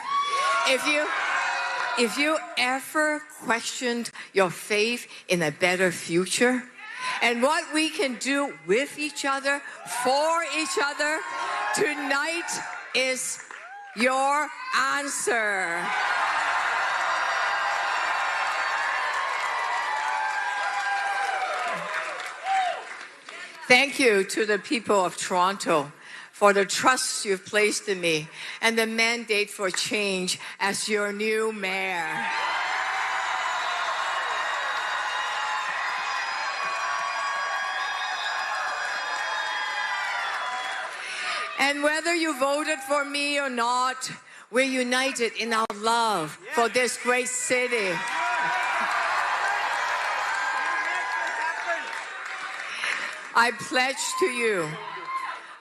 S6: if you ever questioned your faith in a better future and what we can do with each other, for each other, tonight is your answer. Thank you to the people of Toronto for the trust you've placed in me and the mandate for change as your new mayor. And whether you voted for me or not, we're united in our love for this great city. I pledge to you,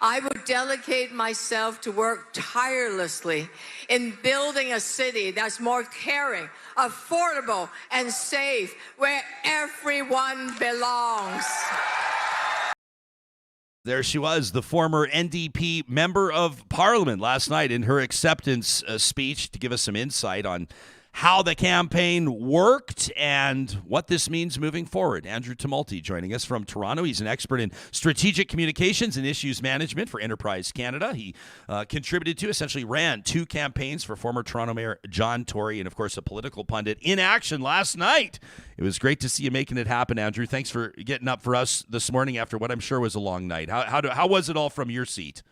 S6: I will dedicate myself to work tirelessly in building a city that's more caring, affordable, and safe, where everyone belongs.
S3: There she was, the former NDP Member of Parliament, last night in her acceptance speech to give us some insight on how the campaign worked and what this means moving forward. Andrew Tumilty joining us from Toronto. He's an expert in strategic communications and issues management for Enterprise Canada. He contributed to, essentially ran 2 campaigns for former Toronto Mayor John Tory, and of course a political pundit in action last night. It was great to see you making it happen, Andrew. Thanks for getting up for us this morning after what I'm sure was a long night. How was it all from your seat?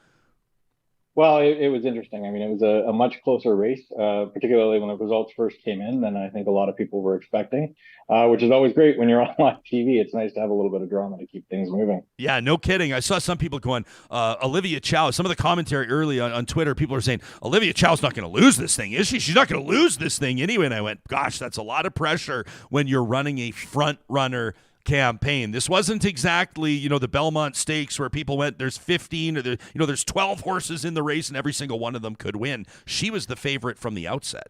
S7: Well, it was interesting. I mean, it was a much closer race, particularly when the results first came in than I think a lot of people were expecting, which is always great when you're on live TV. It's nice to have a little bit of drama to keep things moving.
S3: Yeah, no kidding. I saw some people going, Olivia Chow, some of the commentary early on Twitter, people are saying, Olivia Chow's not going to lose this thing, is she? She's not going to lose this thing anyway. And I went, gosh, that's a lot of pressure when you're running a front runner campaign. This wasn't exactly, the Belmont Stakes where people went, there's 15 or there's 12 horses in the race and every single one of them could win. She was the favorite from the outset.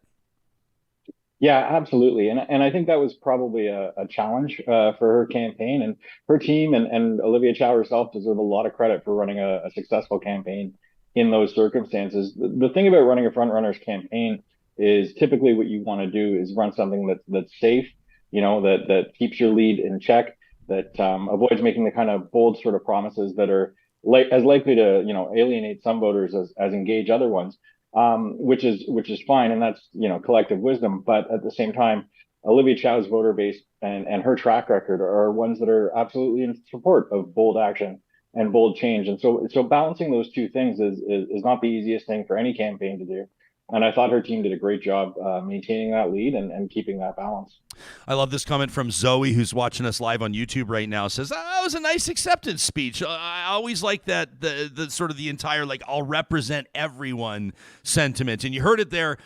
S7: Yeah, absolutely. And I think that was probably a challenge for her campaign and her team, and Olivia Chow herself deserve a lot of credit for running a successful campaign in those circumstances. The thing about running a front runner's campaign is typically what you want to do is run something that's safe, that keeps your lead in check, that avoids making the kind of bold sort of promises that are as likely to, alienate some voters as engage other ones, which is fine. And that's, collective wisdom. But at the same time, Olivia Chow's voter base and her track record are ones that are absolutely in support of bold action and bold change. And so balancing those two things is not the easiest thing for any campaign to do. And I thought her team did a great job maintaining that lead and keeping that balance.
S3: I love this comment from Zoe, who's watching us live on YouTube right now. Says, that was a nice acceptance speech. I always like that, the sort of the entire, I'll represent everyone sentiment. And you heard it there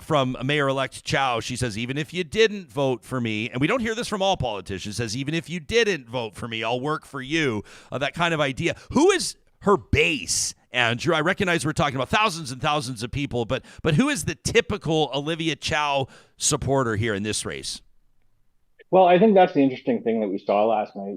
S3: from Mayor-elect Chow. She says, even if you didn't vote for me, and we don't hear this from all politicians, says, even if you didn't vote for me, I'll work for you. That kind of idea. Who is her base, Andrew? I recognize we're talking about thousands and thousands of people, but who is the typical Olivia Chow supporter here in this race?
S7: Well, I think that's the interesting thing that we saw last night.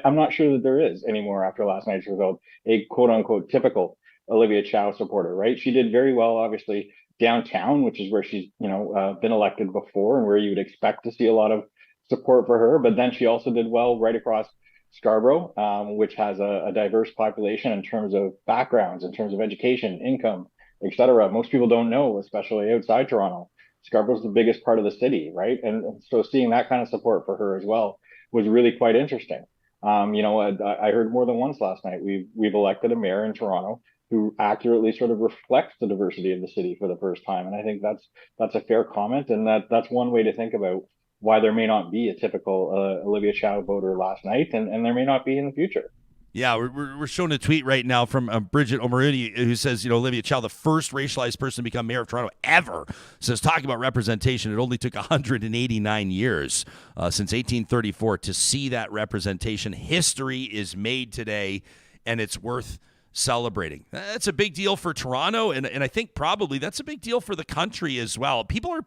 S7: I'm not sure that there is anymore after last night's result, a quote unquote typical Olivia Chow supporter, right? She did very well, obviously, downtown, which is where she's, been elected before and where you would expect to see a lot of support for her. But then she also did well right across Scarborough, which has a diverse population in terms of backgrounds, in terms of education, income, etc. Most people don't know, especially outside Toronto. Scarborough's the biggest part of the city, right? And so seeing that kind of support for her as well was really quite interesting. I heard more than once last night. We've elected a mayor in Toronto who accurately sort of reflects the diversity of the city for the first time, and I think that's a fair comment, and that's one way to think about why there may not be a typical Olivia Chow voter last night, and there may not be in the future.
S3: Yeah, we're showing a tweet right now from Bridget O'Maraini, who says, Olivia Chow, the first racialized person to become mayor of Toronto ever, says talking about representation, it only took 189 years since 1834 to see that representation. History is made today, and it's worth celebrating. That's a big deal for Toronto, and I think probably that's a big deal for the country as well. People are,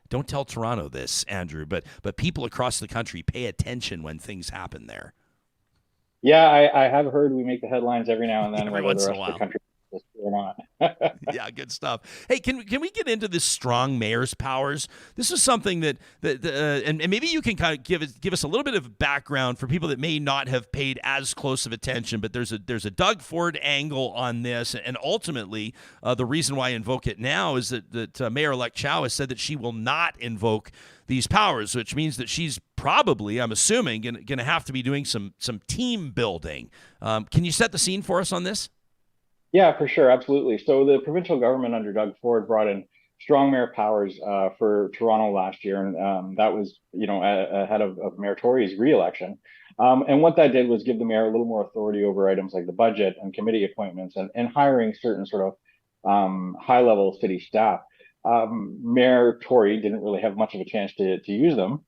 S3: don't tell Toronto this, Andrew, but people across the country pay attention when things happen there.
S7: Yeah, I have heard we make the headlines every now and then,
S3: every
S7: whether
S3: once
S7: the
S3: in a
S7: rest of the
S3: while.
S7: country is or not.
S3: Yeah, good stuff. Hey, can we get into this strong mayor's powers? This is something that and maybe you can kind of give us a little bit of background for people that may not have paid as close of attention. But there's a Doug Ford angle on this, and ultimately the reason why I invoke it now is that Mayor-elect Chow has said that she will not invoke these powers, which means that she's probably, I'm assuming, going to have to be doing some team building. Can you set the scene for us on this?
S7: Yeah, for sure, absolutely. So the provincial government under Doug Ford brought in strong mayor powers for Toronto last year, and that was, ahead of Mayor Tory's re-election. And what that did was give the mayor a little more authority over items like the budget and committee appointments and hiring certain sort of high-level city staff. Mayor Tory didn't really have much of a chance to use them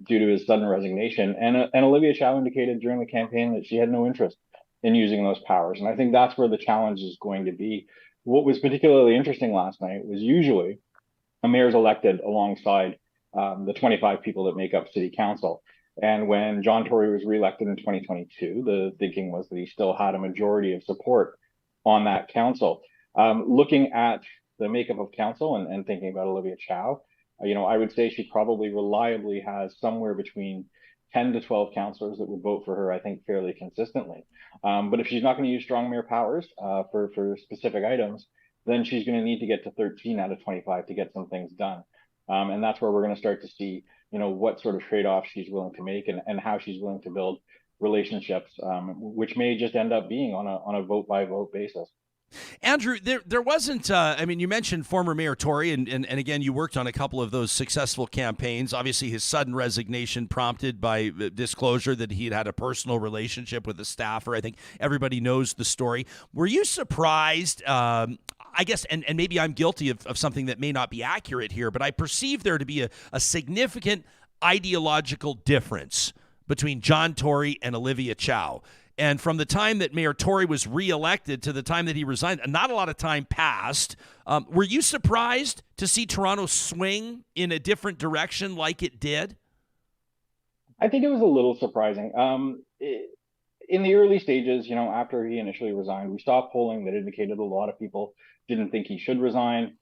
S7: due to his sudden resignation. And Olivia Chow indicated during the campaign that she had no interest in using those powers. And I think that's where the challenge is going to be. What was particularly interesting last night was usually a mayor is elected alongside the 25 people that make up city council. And when John Tory was reelected in 2022, the thinking was that he still had a majority of support on that council. Looking at the makeup of council and thinking about Olivia Chow, I would say she probably reliably has somewhere between 10 to 12 councillors that would vote for her, I think, fairly consistently. But if she's not going to use strong mayor powers for specific items, then she's going to need to get to 13 out of 25 to get some things done. And that's where we're going to start to see, what sort of trade-offs she's willing to make and how she's willing to build relationships, which may just end up being on a vote-by-vote basis.
S3: Andrew, there wasn't, you mentioned former Mayor Tory, and again, you worked on a couple of those successful campaigns. Obviously, his sudden resignation prompted by disclosure that he had a personal relationship with a staffer. I think everybody knows the story. Were you surprised, I guess, and maybe I'm guilty of something that may not be accurate here, but I perceive there to be a significant ideological difference between John Tory and Olivia Chow. And from the time that Mayor Tory was reelected to the time that he resigned, not a lot of time passed. Were you surprised to see Toronto swing in a different direction like it did?
S7: I think it was a little surprising. In the early stages, after he initially resigned, we stopped polling that indicated a lot of people didn't think he should resign.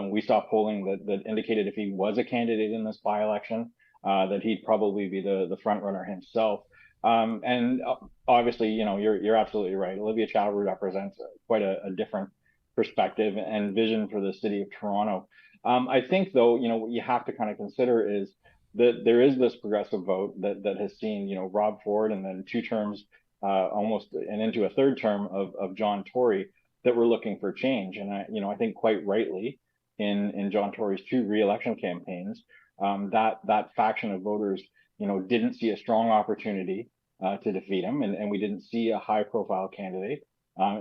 S7: We stopped polling that indicated if he was a candidate in this by-election, that he'd probably be the front runner himself. And obviously, you're absolutely right. Olivia Chow represents quite a different perspective and vision for the city of Toronto. I think, though, what you have to kind of consider is that there is this progressive vote that has seen, Rob Ford and then 2 terms almost and into a 3rd term of John Tory that were looking for change. And I think quite rightly in John Tory's 2 re-election campaigns, that faction of voters, didn't see a strong opportunity to defeat him, and we didn't see a high-profile candidate.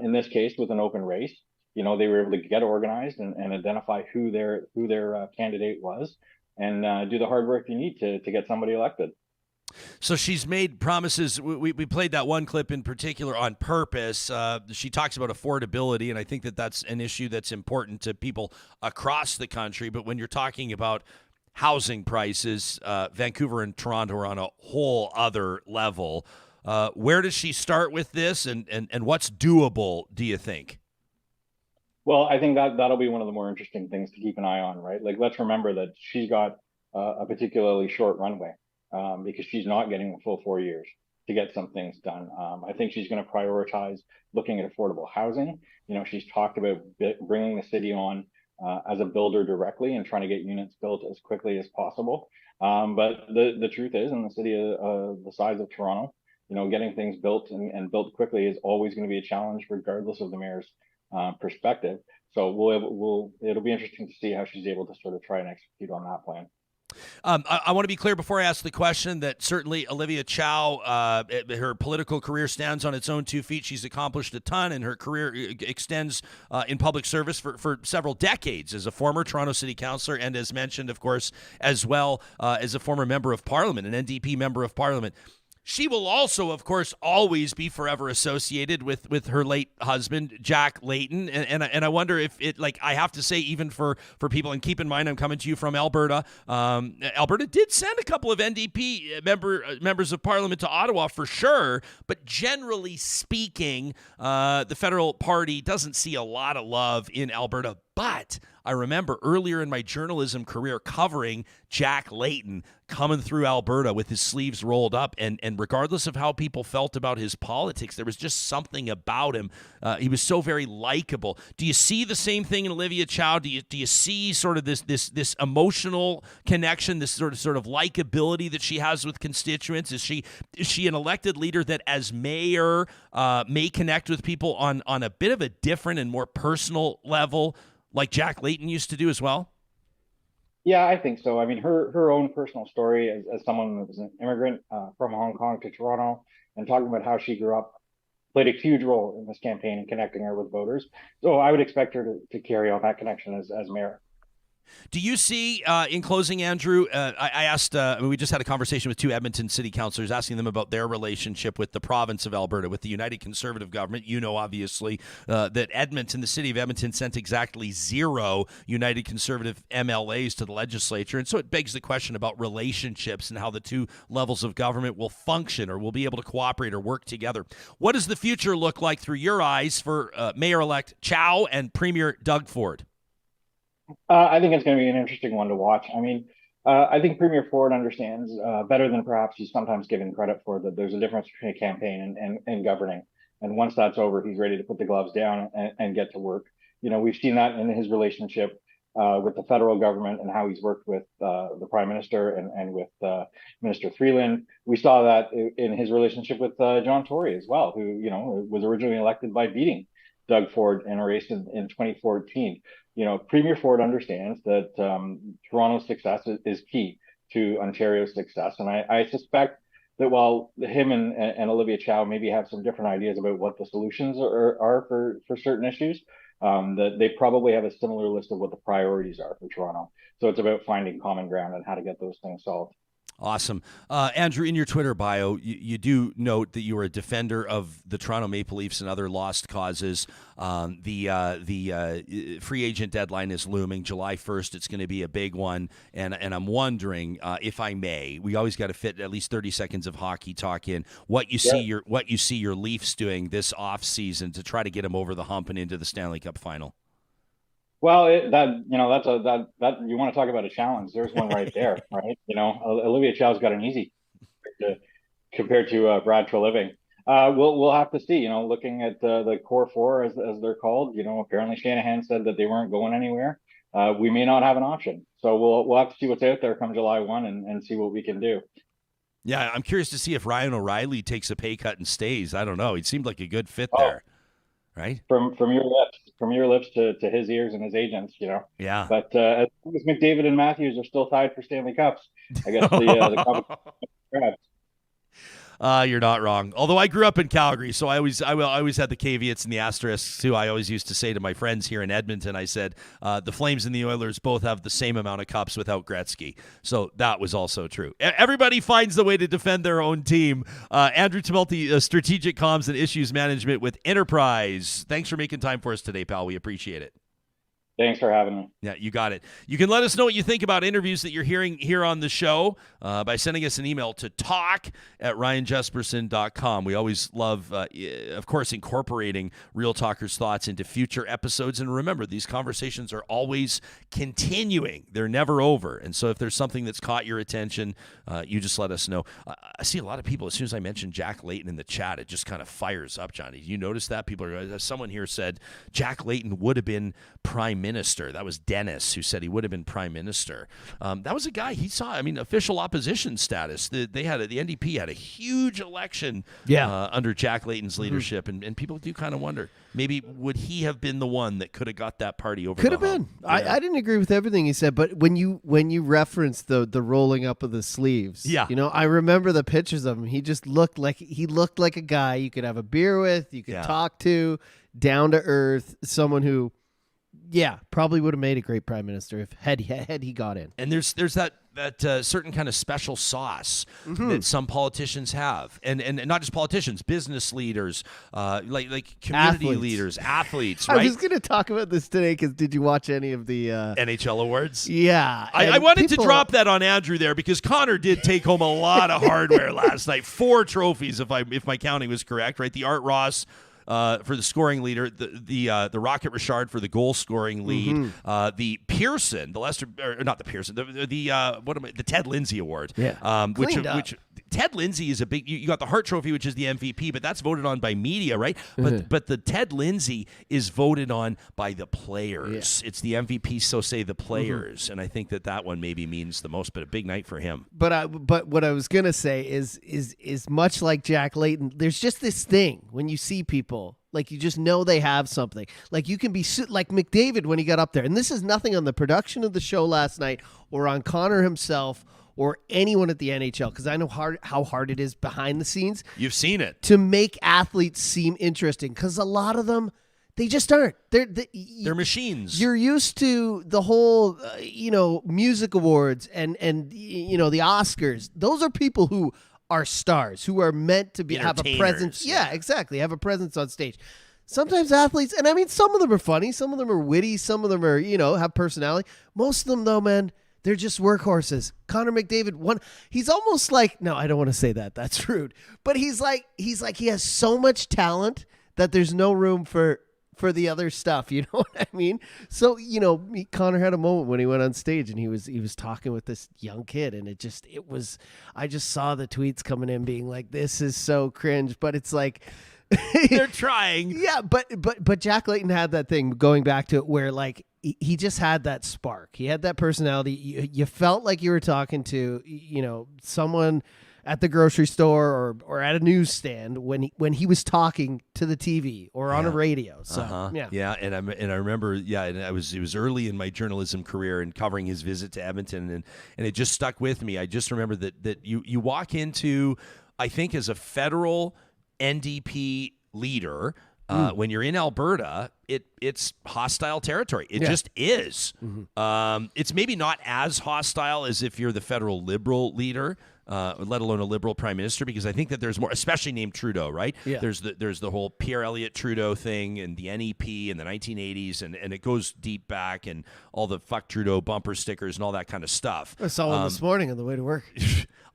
S7: In this case, with an open race, they were able to get organized and identify who their candidate was, and do the hard work you need to get somebody elected.
S3: So she's made promises. We played that one clip in particular on purpose. She talks about affordability, and I think that's an issue that's important to people across the country. But when you're talking about housing prices, Vancouver and Toronto are on a whole other level. Where does she start with this, and what's doable, do you think?
S7: Well, I think that'll be one of the more interesting things to keep an eye on, right? Like, let's remember that she's got a particularly short runway because she's not getting the full 4 years to get some things done. I think she's going to prioritize looking at affordable housing. She's talked about bringing the city on as a builder directly and trying to get units built as quickly as possible. But the truth is, in the city the size of Toronto, getting things built and built quickly is always going to be a challenge, regardless of the mayor's perspective. So it'll be interesting to see how she's able to sort of try and execute on that plan.
S3: I want to be clear before I ask the question that certainly Olivia Chow, her political career stands on its own 2 feet. She's accomplished a ton, and her career extends in public service for several decades as a former Toronto City Councillor and, as mentioned, of course, as well as a former Member of Parliament, an NDP Member of Parliament. She will also, of course, always be forever associated with her late husband, Jack Layton. And I wonder if it, like, I have to say, even for people, and keep in mind, I'm coming to you from Alberta. Alberta did send a couple of NDP members of Parliament to Ottawa for sure. But generally speaking, the federal party doesn't see a lot of love in Alberta. But I remember earlier in my journalism career covering Jack Layton coming through Alberta with his sleeves rolled up. And regardless of how people felt about his politics, there was just something about him. He was so very likable. Do you see the same thing in Olivia Chow? Do you see sort of this emotional connection, this sort of likability that she has with constituents? Is she an elected leader that, as mayor, may connect with people on a bit of a different and more personal level, like Jack Layton used to do as well?
S7: Yeah, I think so. I mean, her own personal story as someone that was an immigrant from Hong Kong to Toronto, and talking about how she grew up, played a huge role in this campaign and connecting her with voters. So I would expect her to carry on that connection as mayor.
S3: Do you see, in closing, Andrew, I asked, we just had a conversation with 2 Edmonton city councillors asking them about their relationship with the province of Alberta, with the United Conservative government. Obviously, that Edmonton, the city of Edmonton, sent exactly 0 United Conservative MLAs to the legislature. And so it begs the question about relationships and how the 2 levels of government will function or will be able to cooperate or work together. What does the future look like through your eyes for Mayor-elect Chow and Premier Doug Ford?
S7: I think it's going to be an interesting one to watch. I mean, I think Premier Ford understands better than perhaps he's sometimes given credit for, that there's a difference between a campaign and governing. And once that's over, he's ready to put the gloves down and get to work. We've seen that in his relationship with the federal government and how he's worked with the Prime Minister and with Minister Freeland. We saw that in his relationship with John Tory as well, who, was originally elected by beating Doug Ford in a race in 2014. Premier Ford understands that Toronto's success is key to Ontario's success. And I suspect that while him and Olivia Chow maybe have some different ideas about what the solutions are for certain issues, that they probably have a similar list of what the priorities are for Toronto. So it's about finding common ground and how to get those things solved.
S3: Awesome. Andrew, in your Twitter bio, you do note that you are a defender of the Toronto Maple Leafs and other lost causes. The free agent deadline is looming. July 1st, it's going to be a big one. And I'm wondering, if I may, we always got to fit at least 30 seconds of hockey talk in, what you see your Leafs doing this offseason to try to get them over the hump and into the Stanley Cup final.
S7: Well, that you want to talk about a challenge. There's one right there, right? Olivia Chow's got an easy compared to Brad Treliving. We'll have to see. Looking at the core 4 as they're called. Apparently Shanahan said that they weren't going anywhere. We may not have an option, so we'll have to see what's out there come July 1 and see what we can do.
S3: Yeah, I'm curious to see if Ryan O'Reilly takes a pay cut and stays. I don't know. He seemed like a good fit there. Right?
S7: From your lips to his ears and his agents,
S3: Yeah.
S7: But as long as McDavid and Matthews are still tied for Stanley Cups, I guess the competition.
S3: You're not wrong. Although I grew up in Calgary, so I always had the caveats and the asterisks too. I always used to say to my friends here in Edmonton, I said, the Flames and the Oilers both have the same amount of cups without Gretzky. So that was also true. Everybody finds the way to defend their own team. Andrew Tumilty, Strategic Comms and Issues Management with Enterprise. Thanks for making time for us today, pal. We appreciate it.
S7: Thanks for having me.
S3: Yeah, you got it. You can let us know what you think about interviews that you're hearing here on the show by sending us an email to talk@ryanjesperson.com. We always love, of course, incorporating Real Talkers' thoughts into future episodes. And remember, these conversations are always continuing. They're never over. And so if there's something that's caught your attention, you just let us know. I see a lot of people, as soon as I mention Jack Layton in the chat, it just kind of fires up, Johnny. You notice that? Someone here said Jack Layton would have been Prime minister. That was Dennis, who said he would have been prime minister. That was a guy he saw. I mean, official opposition status. The NDP had a huge election under Jack Layton's leadership, and people do kind of wonder, maybe would he have been the one that could have got that party over?
S8: Could have been. I didn't agree with everything he said, but when you referenced the rolling up of the sleeves, I remember the pictures of him. He just looked like a guy you could have a beer with, you could talk to, down to earth, someone who, probably would have made a great prime minister if had he got in.
S3: And there's that certain kind of special sauce that some politicians have, and not just politicians, business leaders, like community leaders, athletes. Right?
S8: I was going to talk about this today because did you watch any of the
S3: NHL Awards?
S8: Yeah,
S3: I wanted to drop that on Andrew there because Connor did take home a lot of hardware last night. 4 trophies, if my counting was correct. Right, the Art Ross for the scoring leader, the Rocket Richard for the goal scoring lead, the Pearson, the Lester, or not the Pearson, the Ted Lindsay Award, which Ted Lindsay is a big. You got the Hart Trophy, which is the MVP, but that's voted on by media, right? But the Ted Lindsay is voted on by the players. It's the MVP, so say the players, and I think that one maybe means the most. But a big night for him.
S8: But what I was gonna say is much like Jack Layton. There's just this thing when you see people. Like, you just know they have something. Like, you can be like McDavid when he got up there. And this is nothing on the production of the show last night or on Connor himself or anyone at the NHL, because I know how hard it is behind the scenes.
S3: You've seen it.
S8: To make athletes seem interesting, because a lot of them, they just aren't.
S3: They're machines.
S8: You're used to the whole, music awards and the Oscars. Those are people who are stars, who are meant to have a presence. Yeah, exactly. Have a presence on stage. Sometimes athletes, and I mean, some of them are funny, some of them are witty, some of them are, have personality. Most of them, though, man, they're just workhorses. Connor McDavid, he's almost like, no, I don't want to say that. That's rude. But he's like he has so much talent that there's no room for the other stuff, you know what I mean? So, Connor had a moment when he went on stage and he was talking with this young kid, and I just saw the tweets coming in being like, this is so cringe, but it's like
S3: they're trying.
S8: Yeah, but Jack Layton had that thing, going back to it, where like he just had that spark. He had that personality. You felt like you were talking to, someone at the grocery store or at a newsstand when he was talking to the TV or on a radio. So and I remember and it was early in my journalism career and covering his visit to Edmonton, and it just stuck with me. I just remember that you walk into, I think, as a federal NDP leader, when you're in Alberta, it's hostile territory. It just is. It's maybe not as hostile as if you're the federal Liberal leader, let alone a Liberal prime minister, because I think that there's more, especially named Trudeau, right? Yeah. There's the whole Pierre Elliott Trudeau thing and the NEP in the 1980s, and it goes deep back, and all the fuck Trudeau bumper stickers and all that kind of stuff. I saw one this morning on the way to work.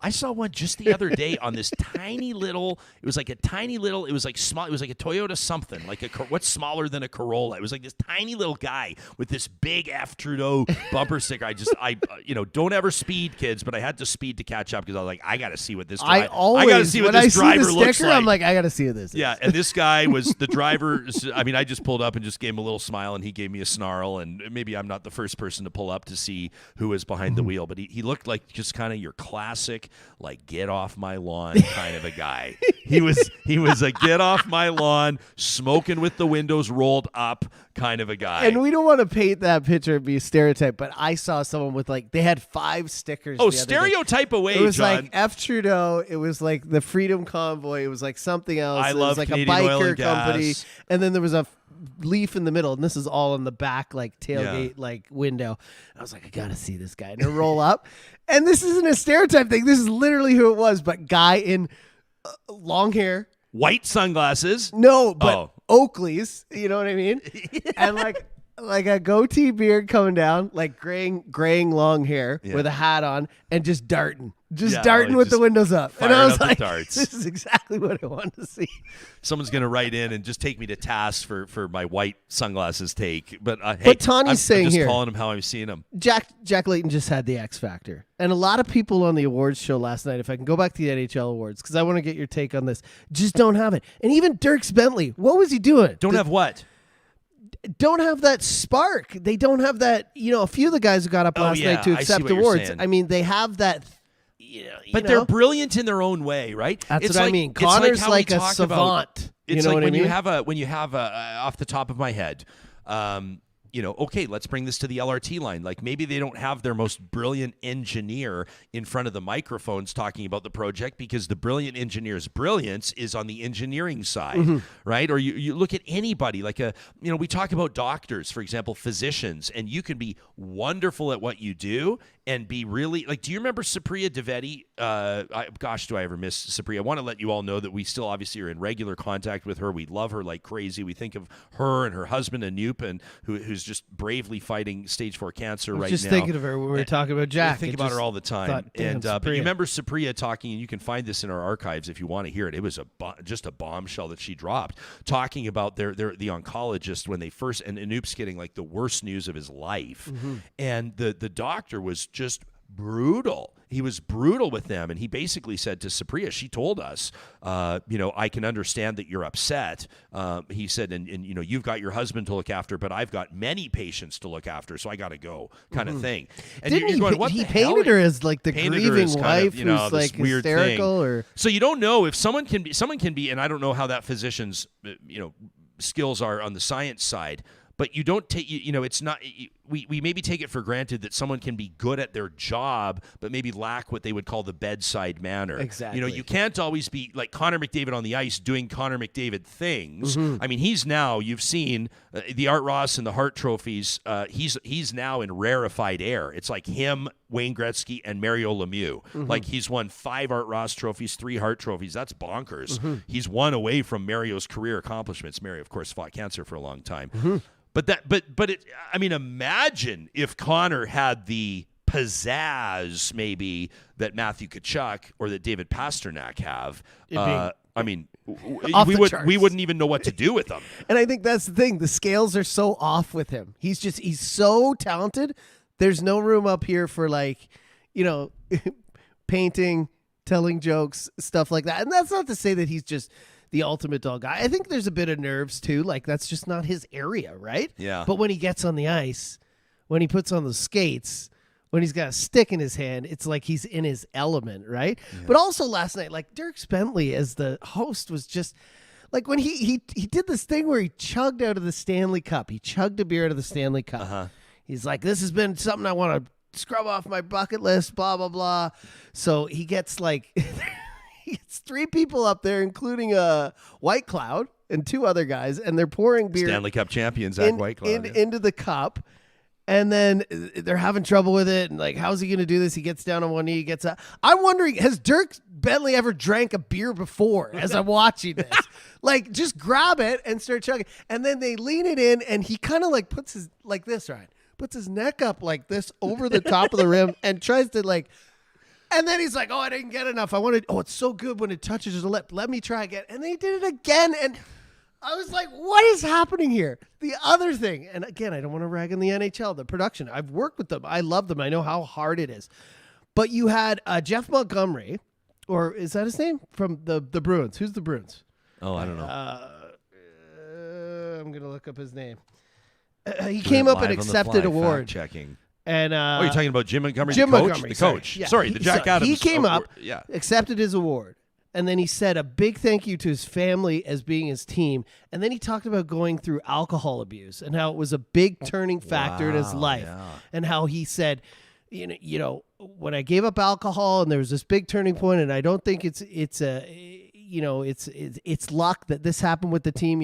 S8: I saw one just the other day on this tiny little, it was like small, it was like a Toyota something, like what's smaller than a Corolla. It was like this tiny little guy with this big F Trudeau bumper sticker. I don't ever speed, kids, but I had to speed to catch up because I was like, I got to see what this driver looks like. I'm like, I got to see what this is. Yeah, and this guy was the driver. I mean, I just pulled up and just gave him a little smile, and he gave me a snarl, and maybe I'm not the first person to pull up to see who was behind the wheel, but he looked like just kind of your classic, like, get off my lawn kind of a guy. He was a get off my lawn, smoking with the windows rolled up kind of a guy. And we don't want to paint that picture and be a stereotype, but I saw someone with they had 5 stickers. Oh, stereotype away, John. It was like F Trudeau. It was like the Freedom Convoy. It was like something else. It was like Canadian a biker company. And then there was a leaf in the middle, and this is all in the back, like tailgate, window. I was like, I gotta see this guy, and I roll up, and this isn't a stereotype thing. This is literally who it was, but guy in long hair, white sunglasses. No, but Oakley's. You know what I mean? And like a goatee beard coming down, like graying long hair with a hat on, and just darting with the windows up. And I was like, this is exactly what I wanted to see. Someone's going to write in and just take me to task for my white sunglasses take. But hey, Tawny's saying I'm just calling him how I'm seeing him. Jack Layton just had the X Factor. And a lot of people on the awards show last night, if I can go back to the NHL Awards, because I want to get your take on this, just don't have it. And even Dierks Bentley, what was he doing? Don't have what? don't have that spark. They don't have that, a few of the guys who got up last night to
S3: I see
S8: accept
S3: what you're
S8: awards.
S3: saying.
S8: I mean, they have that,
S3: But they're brilliant in their own way, right?
S8: That's
S3: It's
S8: what I
S3: like-
S8: mean.
S3: it's like
S8: Connor's
S3: how we
S8: like a
S3: talk about-
S8: savant.
S3: It's
S8: You know
S3: like
S8: what I mean?
S3: when you have off the top of my head, okay, let's bring this to the LRT line. Like maybe they don't have their most brilliant engineer in front of the microphones talking about the project because the brilliant engineer's brilliance is on the engineering side, right? Or you look at anybody like we talk about doctors, for example, physicians, and you can be wonderful at what you do and be really like, do you remember Supriya Dwivedi? Gosh, do I ever miss Supriya? I want to let you all know that we still obviously are in regular contact with her. We love her like crazy. We think of her and her husband Anup, and who's just bravely fighting stage 4 cancer right now.
S8: Just thinking of her when we were talking about Jack.
S3: I think about her all the time.
S8: Thought, damn,
S3: but you
S8: Supriya.
S3: remember Supriya talking, and you can find this in our archives if you want to hear it. It was just a bombshell that she dropped, talking about the oncologist when they first, and Anup's getting like the worst news of his life, and the doctor was just brutal. He was brutal with them, and he basically said to Supriya, she told us, I can understand that you're upset. He said, and you've got your husband to look after, but I've got many patients to look after, so I got to go, kind of thing. And
S8: Didn't
S3: you're
S8: he,
S3: going, what
S8: he
S3: the hell?
S8: painted her as like the
S3: Painted her
S8: grieving
S3: as kind
S8: wife
S3: of,
S8: who's
S3: this
S8: like
S3: weird
S8: hysterical,
S3: thing.
S8: or
S3: So you don't know if someone can be, and I don't know how that physician's skills are on the science side, but you don't take, it's not, we maybe take it for granted that someone can be good at their job, but maybe lack what they would call the bedside manner.
S8: Exactly.
S3: You can't always be like Connor McDavid on the ice doing Connor McDavid things. I mean, you've seen the Art Ross and the Hart trophies. He's now in rarefied air. It's like him, Wayne Gretzky, and Mario Lemieux. Like he's won 5 Art Ross trophies, 3 Hart trophies. That's bonkers. He's one away from Mario's career accomplishments. Mario, of course, fought cancer for a long time. Imagine if Connor had the pizzazz maybe that Matthew Tkachuk or that David Pasternak have. We wouldn't even know what to do with them.
S8: And I think that's the thing. The scales are so off with him. He's so talented. There's no room up here for painting, telling jokes, stuff like that. And that's not to say that he's just the ultimate dog guy. I think there's a bit of nerves too. Like that's just not his area, right?
S3: Yeah.
S8: But when he gets on the ice, when he puts on the skates, when he's got a stick in his hand, it's like he's in his element, right? Yeah. But also last night, like Dierks Bentley as the host was just like when he did this thing where he chugged out of the Stanley Cup. He chugged a beer out of the Stanley Cup. He's like, this has been something I want to scrub off my bucket list, blah, blah, blah. So he gets like... It's 3 people up there, including White Cloud and 2 other guys, and they're pouring beer.
S3: Stanley Cup champion Zach White Cloud
S8: into the cup, and then they're having trouble with it. And like, how's he going to do this? He gets down on one knee. He gets up. I'm wondering, has Dierks Bentley ever drank a beer before? As I'm watching this, like, just grab it and start chugging, and then they lean it in, and he kind of like puts his like this, right? Puts his neck up like this over the top of the rim and tries to like. And then he's like, oh, I didn't get enough. It's so good when it touches his lip. Let me try again. And they did it again. And I was like, what is happening here? The other thing, and again, I don't want to rag on the NHL, the production. I've worked with them. I love them. I know how hard it is. But you had Jeff Montgomery, or is that his name? From the Bruins. Who's the Bruins?
S3: Oh, I don't know.
S8: I'm going to look up his name. He came up and accepted award.
S3: Checking.
S8: And
S3: you're talking about Jim Montgomery,
S8: Jim
S3: the coach?
S8: Montgomery,
S3: the coach.
S8: Yeah.
S3: Sorry, the Jack Adams.
S8: He came up,
S3: yeah.
S8: accepted his award, and then he said a big thank you to his family as being his team. And then he talked about going through alcohol abuse and how it was a big turning factor in his life. Yeah. And how he said, when I gave up alcohol and there was this big turning point, and I don't think it's luck that this happened with the team.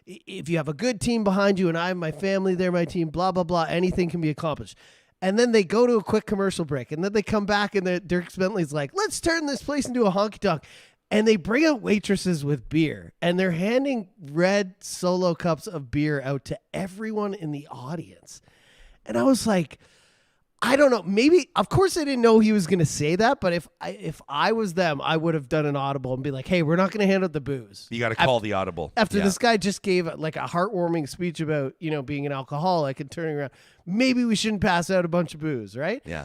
S8: If you have a good team behind you and I have my family, they're my team, blah, blah, blah, anything can be accomplished. And then they go to a quick commercial break, and then they come back, and Dierks Bentley's like, let's turn this place into a honky-tonk. And they bring out waitresses with beer, and they're handing red Solo cups of beer out to everyone in the audience. And I was like, I don't know. Maybe, of course, I didn't know he was going to say that, but if I was them, I would have done an audible and be like, hey, we're not going to hand out the booze.
S3: You got to call the audible.
S8: After this guy just gave like a heartwarming speech about, being an alcoholic and turning around, maybe we shouldn't pass out a bunch of booze, right?
S3: Yeah.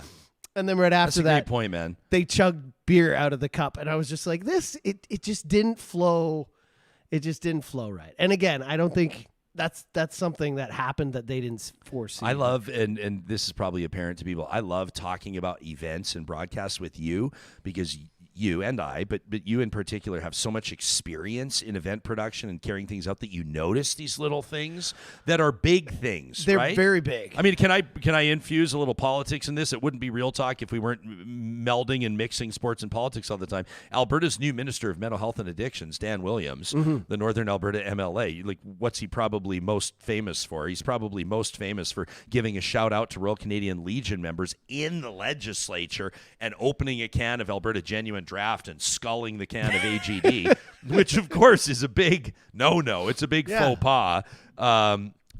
S8: And then right after
S3: That's a great point, man.
S8: They chugged beer out of the cup, and I was just like, it just didn't flow. It just didn't flow right. And again, I don't think that's something that happened that they didn't foresee.
S3: I love, and this is probably apparent to people, I love talking about events and broadcasts with you because you and I, but you in particular, have so much experience in event production and carrying things out that you notice these little things that are big things.
S8: They're
S3: right?
S8: very big.
S3: I mean, can I infuse a little politics in this? It wouldn't be Real Talk if we weren't melding and mixing sports and politics all the time. Alberta's new Minister of Mental Health and Addictions, Dan Williams, the Northern Alberta MLA, like, what's he probably most famous for? He's probably most famous for giving a shout out to Royal Canadian Legion members in the legislature and opening a can of Alberta Genuine Draft and sculling the can of AGD, which of course is a big no. It's a big faux pas.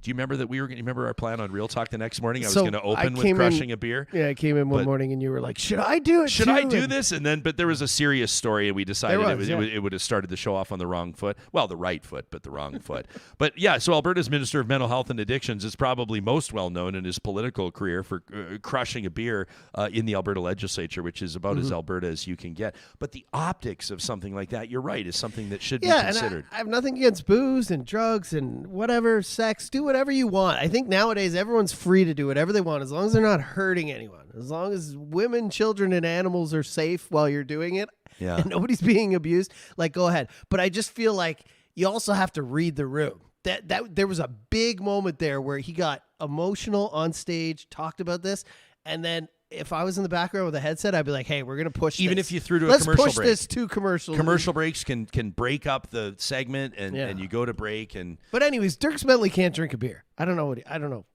S3: Do you remember that we were going to remember our plan on Real Talk the next morning? I was going to open with crushing a beer.
S8: Yeah, I came in one morning and you were like, should I do it?
S3: Should I do this? But there was a serious story and we decided it would have started the show off on the wrong foot. Well, the right foot, but the wrong foot. But yeah, so Alberta's Minister of Mental Health and Addictions is probably most well known in his political career for crushing a beer in the Alberta legislature, which is about as Alberta as you can get. But the optics of something like that, you're right, is something that should be considered.
S8: And I have nothing against booze and drugs and whatever, sex. Do whatever you want. I think nowadays everyone's free to do whatever they want as long as they're not hurting anyone. As long as women, children, and animals are safe while you're doing it and nobody's being abused, like, go ahead. But I just feel like you also have to read the room. That there was a big moment there where he got emotional on stage, talked about this, and then if I was in the background with a headset, I'd be like, hey, we're going to push
S3: Even
S8: this.
S3: if you threw to a
S8: Let's
S3: commercial
S8: push
S3: break.
S8: this to commercial.
S3: Commercial breaks can break up the segment and you go to break and.
S8: But anyways, Dierks Bentley can't drink a beer. I don't know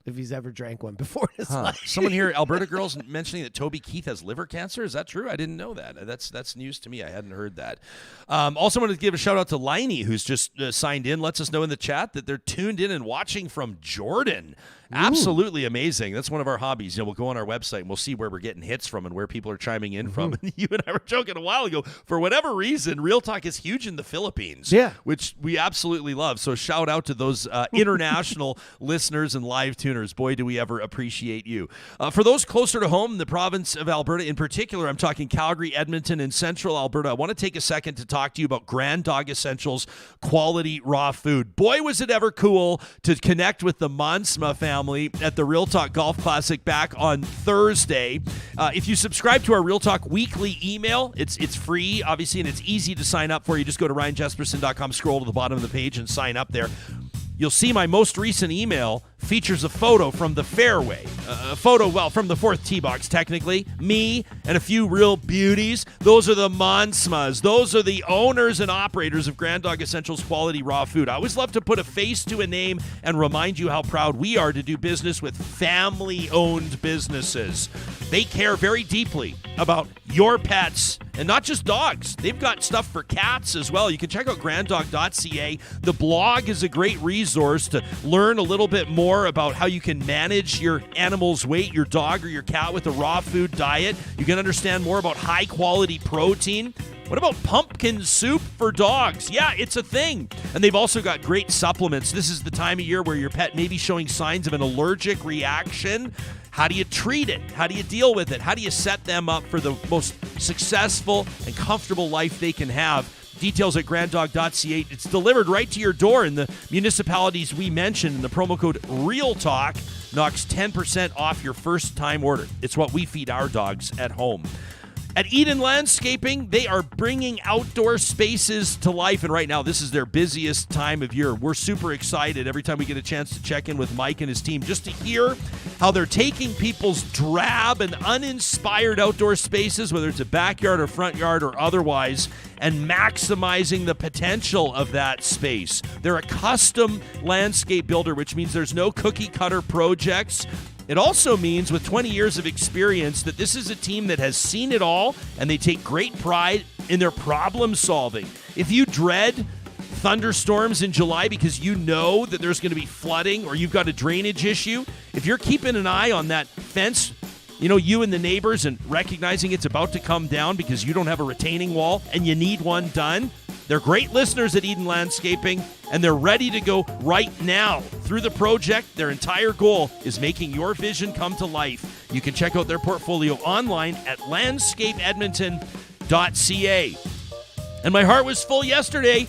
S8: if he's ever drank one before in his life.
S3: Someone here, Alberta girls, mentioning that Toby Keith has liver cancer. Is that true? I didn't know that. That's news to me. I hadn't heard that. Also wanted to give a shout out to Liney, who's just signed in. Lets us know in the chat that they're tuned in and watching from Jordan. Absolutely amazing. That's one of our hobbies. We'll go on our website and we'll see where we're getting hits from and where people are chiming in from. And you and I were joking a while ago. For whatever reason, Real Talk is huge in the Philippines.
S8: Yeah.
S3: Which we absolutely love. So shout out to those international listeners and live tuners. Boy, do we ever appreciate you. For those closer to home, the province of Alberta in particular, I'm talking Calgary, Edmonton, and Central Alberta. I want to take a second to talk to you about Grand Dog Essentials quality raw food. Boy, was it ever cool to connect with the Mansma family at the Real Talk Golf Classic back on Thursday. If you subscribe to our Real Talk weekly email, it's free, obviously, and it's easy to sign up for. You just go to ryanjesperson.com, scroll to the bottom of the page, and sign up there. You'll see my most recent email features a photo from the fairway. A photo, from the fourth tee box, technically. Me and a few real beauties. Those are the Mansmas. Those are the owners and operators of Grand Dog Essentials quality raw food. I always love to put a face to a name and remind you how proud we are to do business with family-owned businesses. They care very deeply about your pets, and not just dogs. They've got stuff for cats as well. You can check out granddog.ca. The blog is a great resource to learn a little bit more about how you can manage your animal's weight, your dog or your cat, with a raw food diet. You can understand more about high-quality protein. What about pumpkin soup for dogs? Yeah, it's a thing. And they've also got great supplements. This is the time of year where your pet may be showing signs of an allergic reaction. How do you treat it? How do you deal with it? How do you set them up for the most successful and comfortable life they can have? Details at granddog.ca. It's delivered right to your door in the municipalities we mentioned, and the promo code REALTALK knocks 10% off your first time order. It's what we feed our dogs at home. At Eden Landscaping, they are bringing outdoor spaces to life, and right now this is their busiest time of year. We're super excited every time we get a chance to check in with Mike and his team just to hear how they're taking people's drab and uninspired outdoor spaces, whether it's a backyard or front yard or otherwise, and maximizing the potential of that space. They're a custom landscape builder, which means there's no cookie-cutter projects. It also means, with 20 years of experience, that this is a team that has seen it all, and they take great pride in their problem solving. If you dread thunderstorms in July because you know that there's going to be flooding or you've got a drainage issue, if you're keeping an eye on that fence, you and the neighbors, and recognizing it's about to come down because you don't have a retaining wall and you need one done, they're great listeners at Eden Landscaping, and they're ready to go right now. Through the project, their entire goal is making your vision come to life. You can check out their portfolio online at landscapeedmonton.ca. And my heart was full yesterday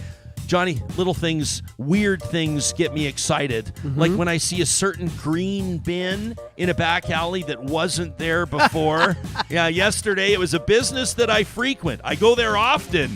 S3: Johnny, little things, weird things get me excited. Like when I see a certain green bin in a back alley that wasn't there before. Yeah, yesterday it was a business that I frequent. I go there often.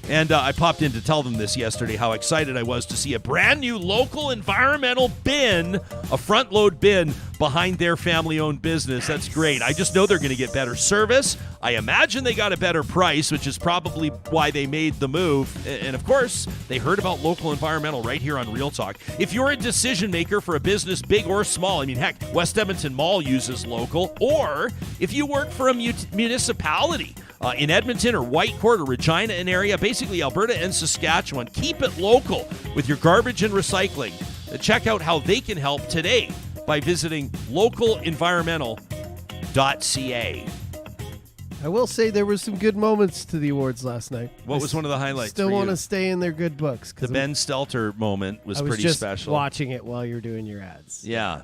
S3: And I popped in to tell them this yesterday, how excited I was to see a brand new local environmental bin, a front load bin behind their family-owned business. That's great. I just know they're going to get better service. I imagine they got a better price, which is probably why they made the move. And of course, they heard about local environmental right here on Real Talk. If you're a decision maker for a business, big or small, I mean, heck, West Edmonton Mall uses local, or if you work for a municipality, in Edmonton or Whitecourt or Regina and area, basically Alberta and Saskatchewan, keep it local with your garbage and recycling. Check out how they can help today by visiting localenvironmental.ca.
S8: I will say there were some good moments to the awards last night.
S3: What was one of the highlights?
S8: Still
S3: want
S8: to stay in their good books.
S3: The Ben Stelter moment was
S8: I was
S3: pretty
S8: just
S3: special.
S8: Watching it while you're doing your ads.
S3: Yeah,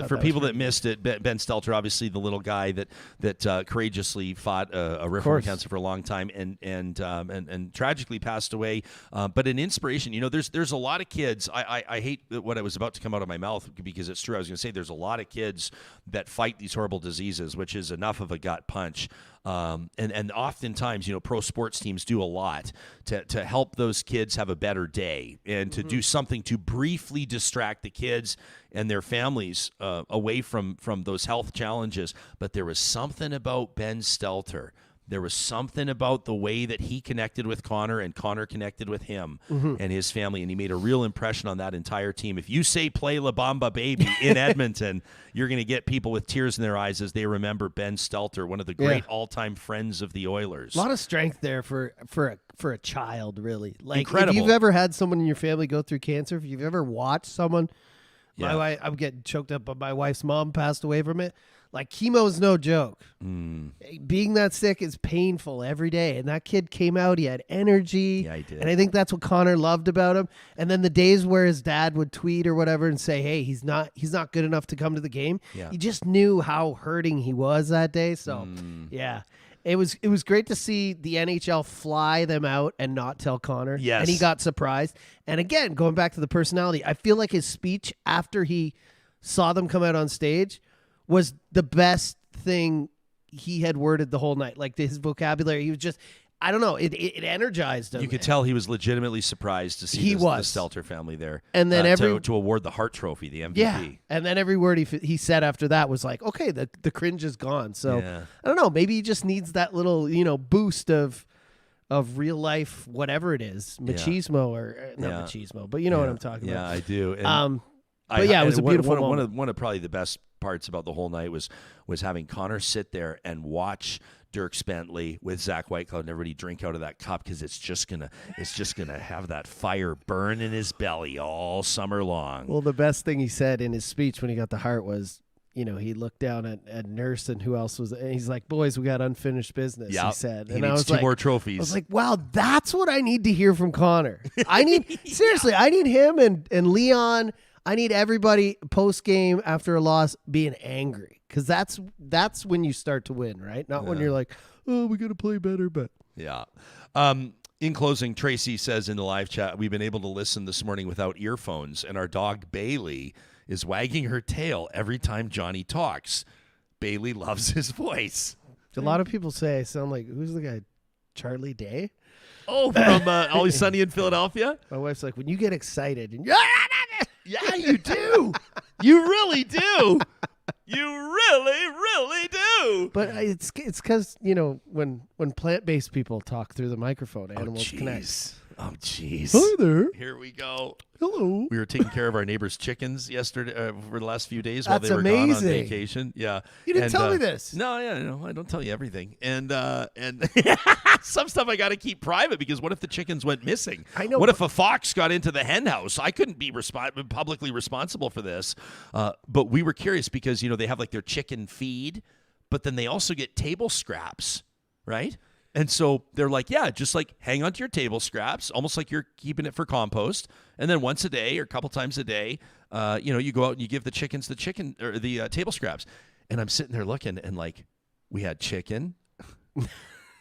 S3: for people that missed it, Ben Stelter, obviously the little guy that courageously fought a referral cancer for a long time and tragically passed away. But an inspiration. You know, there's a lot of kids. I hate what I was about to come out of my mouth because it's true. I was going to say there's a lot of kids that fight these horrible diseases, which is enough of a gut punch. And oftentimes, you know, pro sports teams do a lot to help those kids have a better day and to do something to briefly distract the kids and their families away from those health challenges. But there was something about Ben Stelter. There was something about the way that he connected with Connor and Connor connected with him and his family, and he made a real impression on that entire team. If you say "Play La Bamba Baby" in Edmonton, you're going to get people with tears in their eyes as they remember Ben Stelter, one of the great all-time friends of the Oilers.
S8: A lot of strength there for a child, really. Like,
S3: incredible.
S8: If you've ever had someone in your family go through cancer, if you've ever watched someone, I'm getting choked up, but my wife's mom passed away from it. Like, chemo is no joke. Being that sick is painful every day. And that kid came out. He had energy.
S3: Yeah, he did.
S8: And I think that's what Connor loved about him. And then the days where his dad would tweet or whatever and say, hey, he's not good enough to come to the game. Yeah. You just knew how hurting he was that day. So, yeah. It was great to see the NHL fly them out and not tell Connor.
S3: Yes.
S8: And he got surprised. And again, going back to the personality, I feel like his speech after he saw them come out on stage was the best thing he had worded the whole night. Like, his vocabulary, he was just, I don't know, it energized him.
S3: You could tell he was legitimately surprised to see the Stelter family there. And then to award the Hart Trophy, the MVP.
S8: Yeah, and then every word he said after that was like, okay, the cringe is gone. So, I don't know, maybe he just needs that little, boost of real life, whatever it is, machismo or not machismo, but you know what I'm talking about.
S3: Yeah, I do.
S8: And, it was a beautiful moment.
S3: One of probably the best parts about the whole night was having Connor sit there and watch Dierks Bentley with Zach Whitecloud and everybody drink out of that cup because it's just gonna have that fire burn in his belly all summer long.
S8: Well, the best thing he said in his speech when he got the Hart was, he looked down at Nurse and who else was, and he's like, "Boys, we got unfinished business." He said,
S3: and I was two more trophies.
S8: I was like, "Wow, that's what I need to hear from Connor." I need seriously, I need him and Leon. I need everybody post-game after a loss being angry because that's when you start to win, right? Not when you're like, oh, we got to play better, but.
S3: Yeah. In closing, Tracy says in the live chat, we've been able to listen this morning without earphones, and our dog Bailey is wagging her tail every time Johnny talks. Bailey loves his voice.
S8: A lot of people say I sound like, who's the guy, Charlie Day?
S3: Oh, from Always Sunny in Philadelphia?
S8: My wife's like, when you get excited and
S3: yeah, you do. You really do. You really, really do.
S8: But it's because, when plant-based people talk through the microphone, animals connect.
S3: Oh, jeez.
S8: Hi there.
S3: Here we go.
S8: Hello.
S3: We were taking care of our neighbor's chickens yesterday for the last few days while
S8: That's
S3: they were gone on
S8: amazing.
S3: vacation. Yeah.
S8: You didn't tell me this.
S3: No, I don't tell you everything. And some stuff I got to keep private because what if the chickens went missing?
S8: I know.
S3: What if a fox got into the hen house? I couldn't be publicly responsible for this. But we were curious because, they have like their chicken feed, but then they also get table scraps, right? And so they're like, yeah, just like hang on to your table scraps, almost like you're keeping it for compost. And then once a day or a couple times a day, you go out and you give the chickens the table scraps. And I'm sitting there looking and like, we had chicken,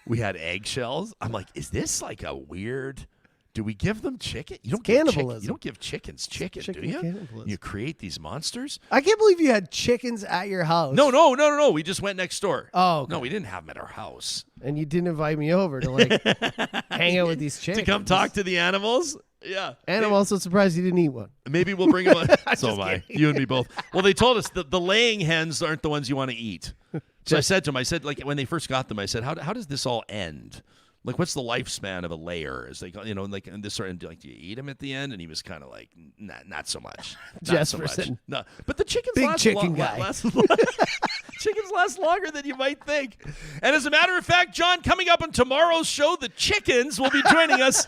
S3: we had eggshells. I'm like, is this like a weird
S9: Do we give them chicken? You don't
S8: cannibalism.
S9: You don't give chickens chicken, do you?
S8: Cannibalism.
S9: You create these monsters.
S8: I can't believe you had chickens at your house.
S3: No. We just went next door.
S8: Oh, okay.
S9: No, we didn't have them at our house.
S8: And you didn't invite me over to like hang out with these chickens.
S3: To come talk to the animals? Yeah.
S8: And I'm also surprised you didn't eat one.
S3: Maybe we'll bring them on. So am I. You and me both. Well, they told us the laying hens aren't the ones you want to eat. So I said to them, like when they first got them, I said, how does this all end? Like, what's the lifespan of a layer? Is like, like and this sort of like, do you eat them at the end? And he was kind of like, not so much. Not so much. No, but the chickens
S8: Big
S3: last
S8: chicken guy.
S3: Chickens last longer than you might think. And as a matter of fact, John, coming up on tomorrow's show, the chickens will be joining us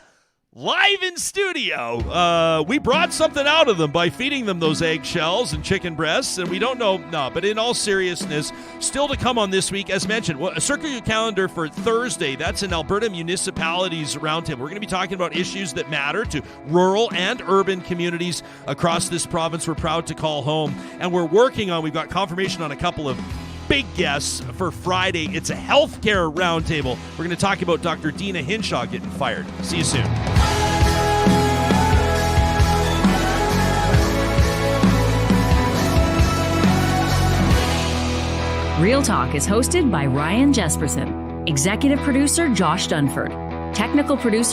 S3: live in studio. We brought something out of them by feeding them those eggshells and chicken breasts, and we don't know. No, but in all seriousness, still to come on this week, as mentioned, circle your calendar for Thursday. That's an Alberta Municipalities Roundtable. We're going to be talking about issues that matter to rural and urban communities across this province. We're proud to call home, and we've got confirmation on a couple of big guests for Friday. It's a healthcare roundtable. We're going to talk about Dr. Dina Hinshaw getting fired. See you soon.
S2: Real Talk is hosted by Ryan Jesperson. Executive producer Josh Dunford. Technical producer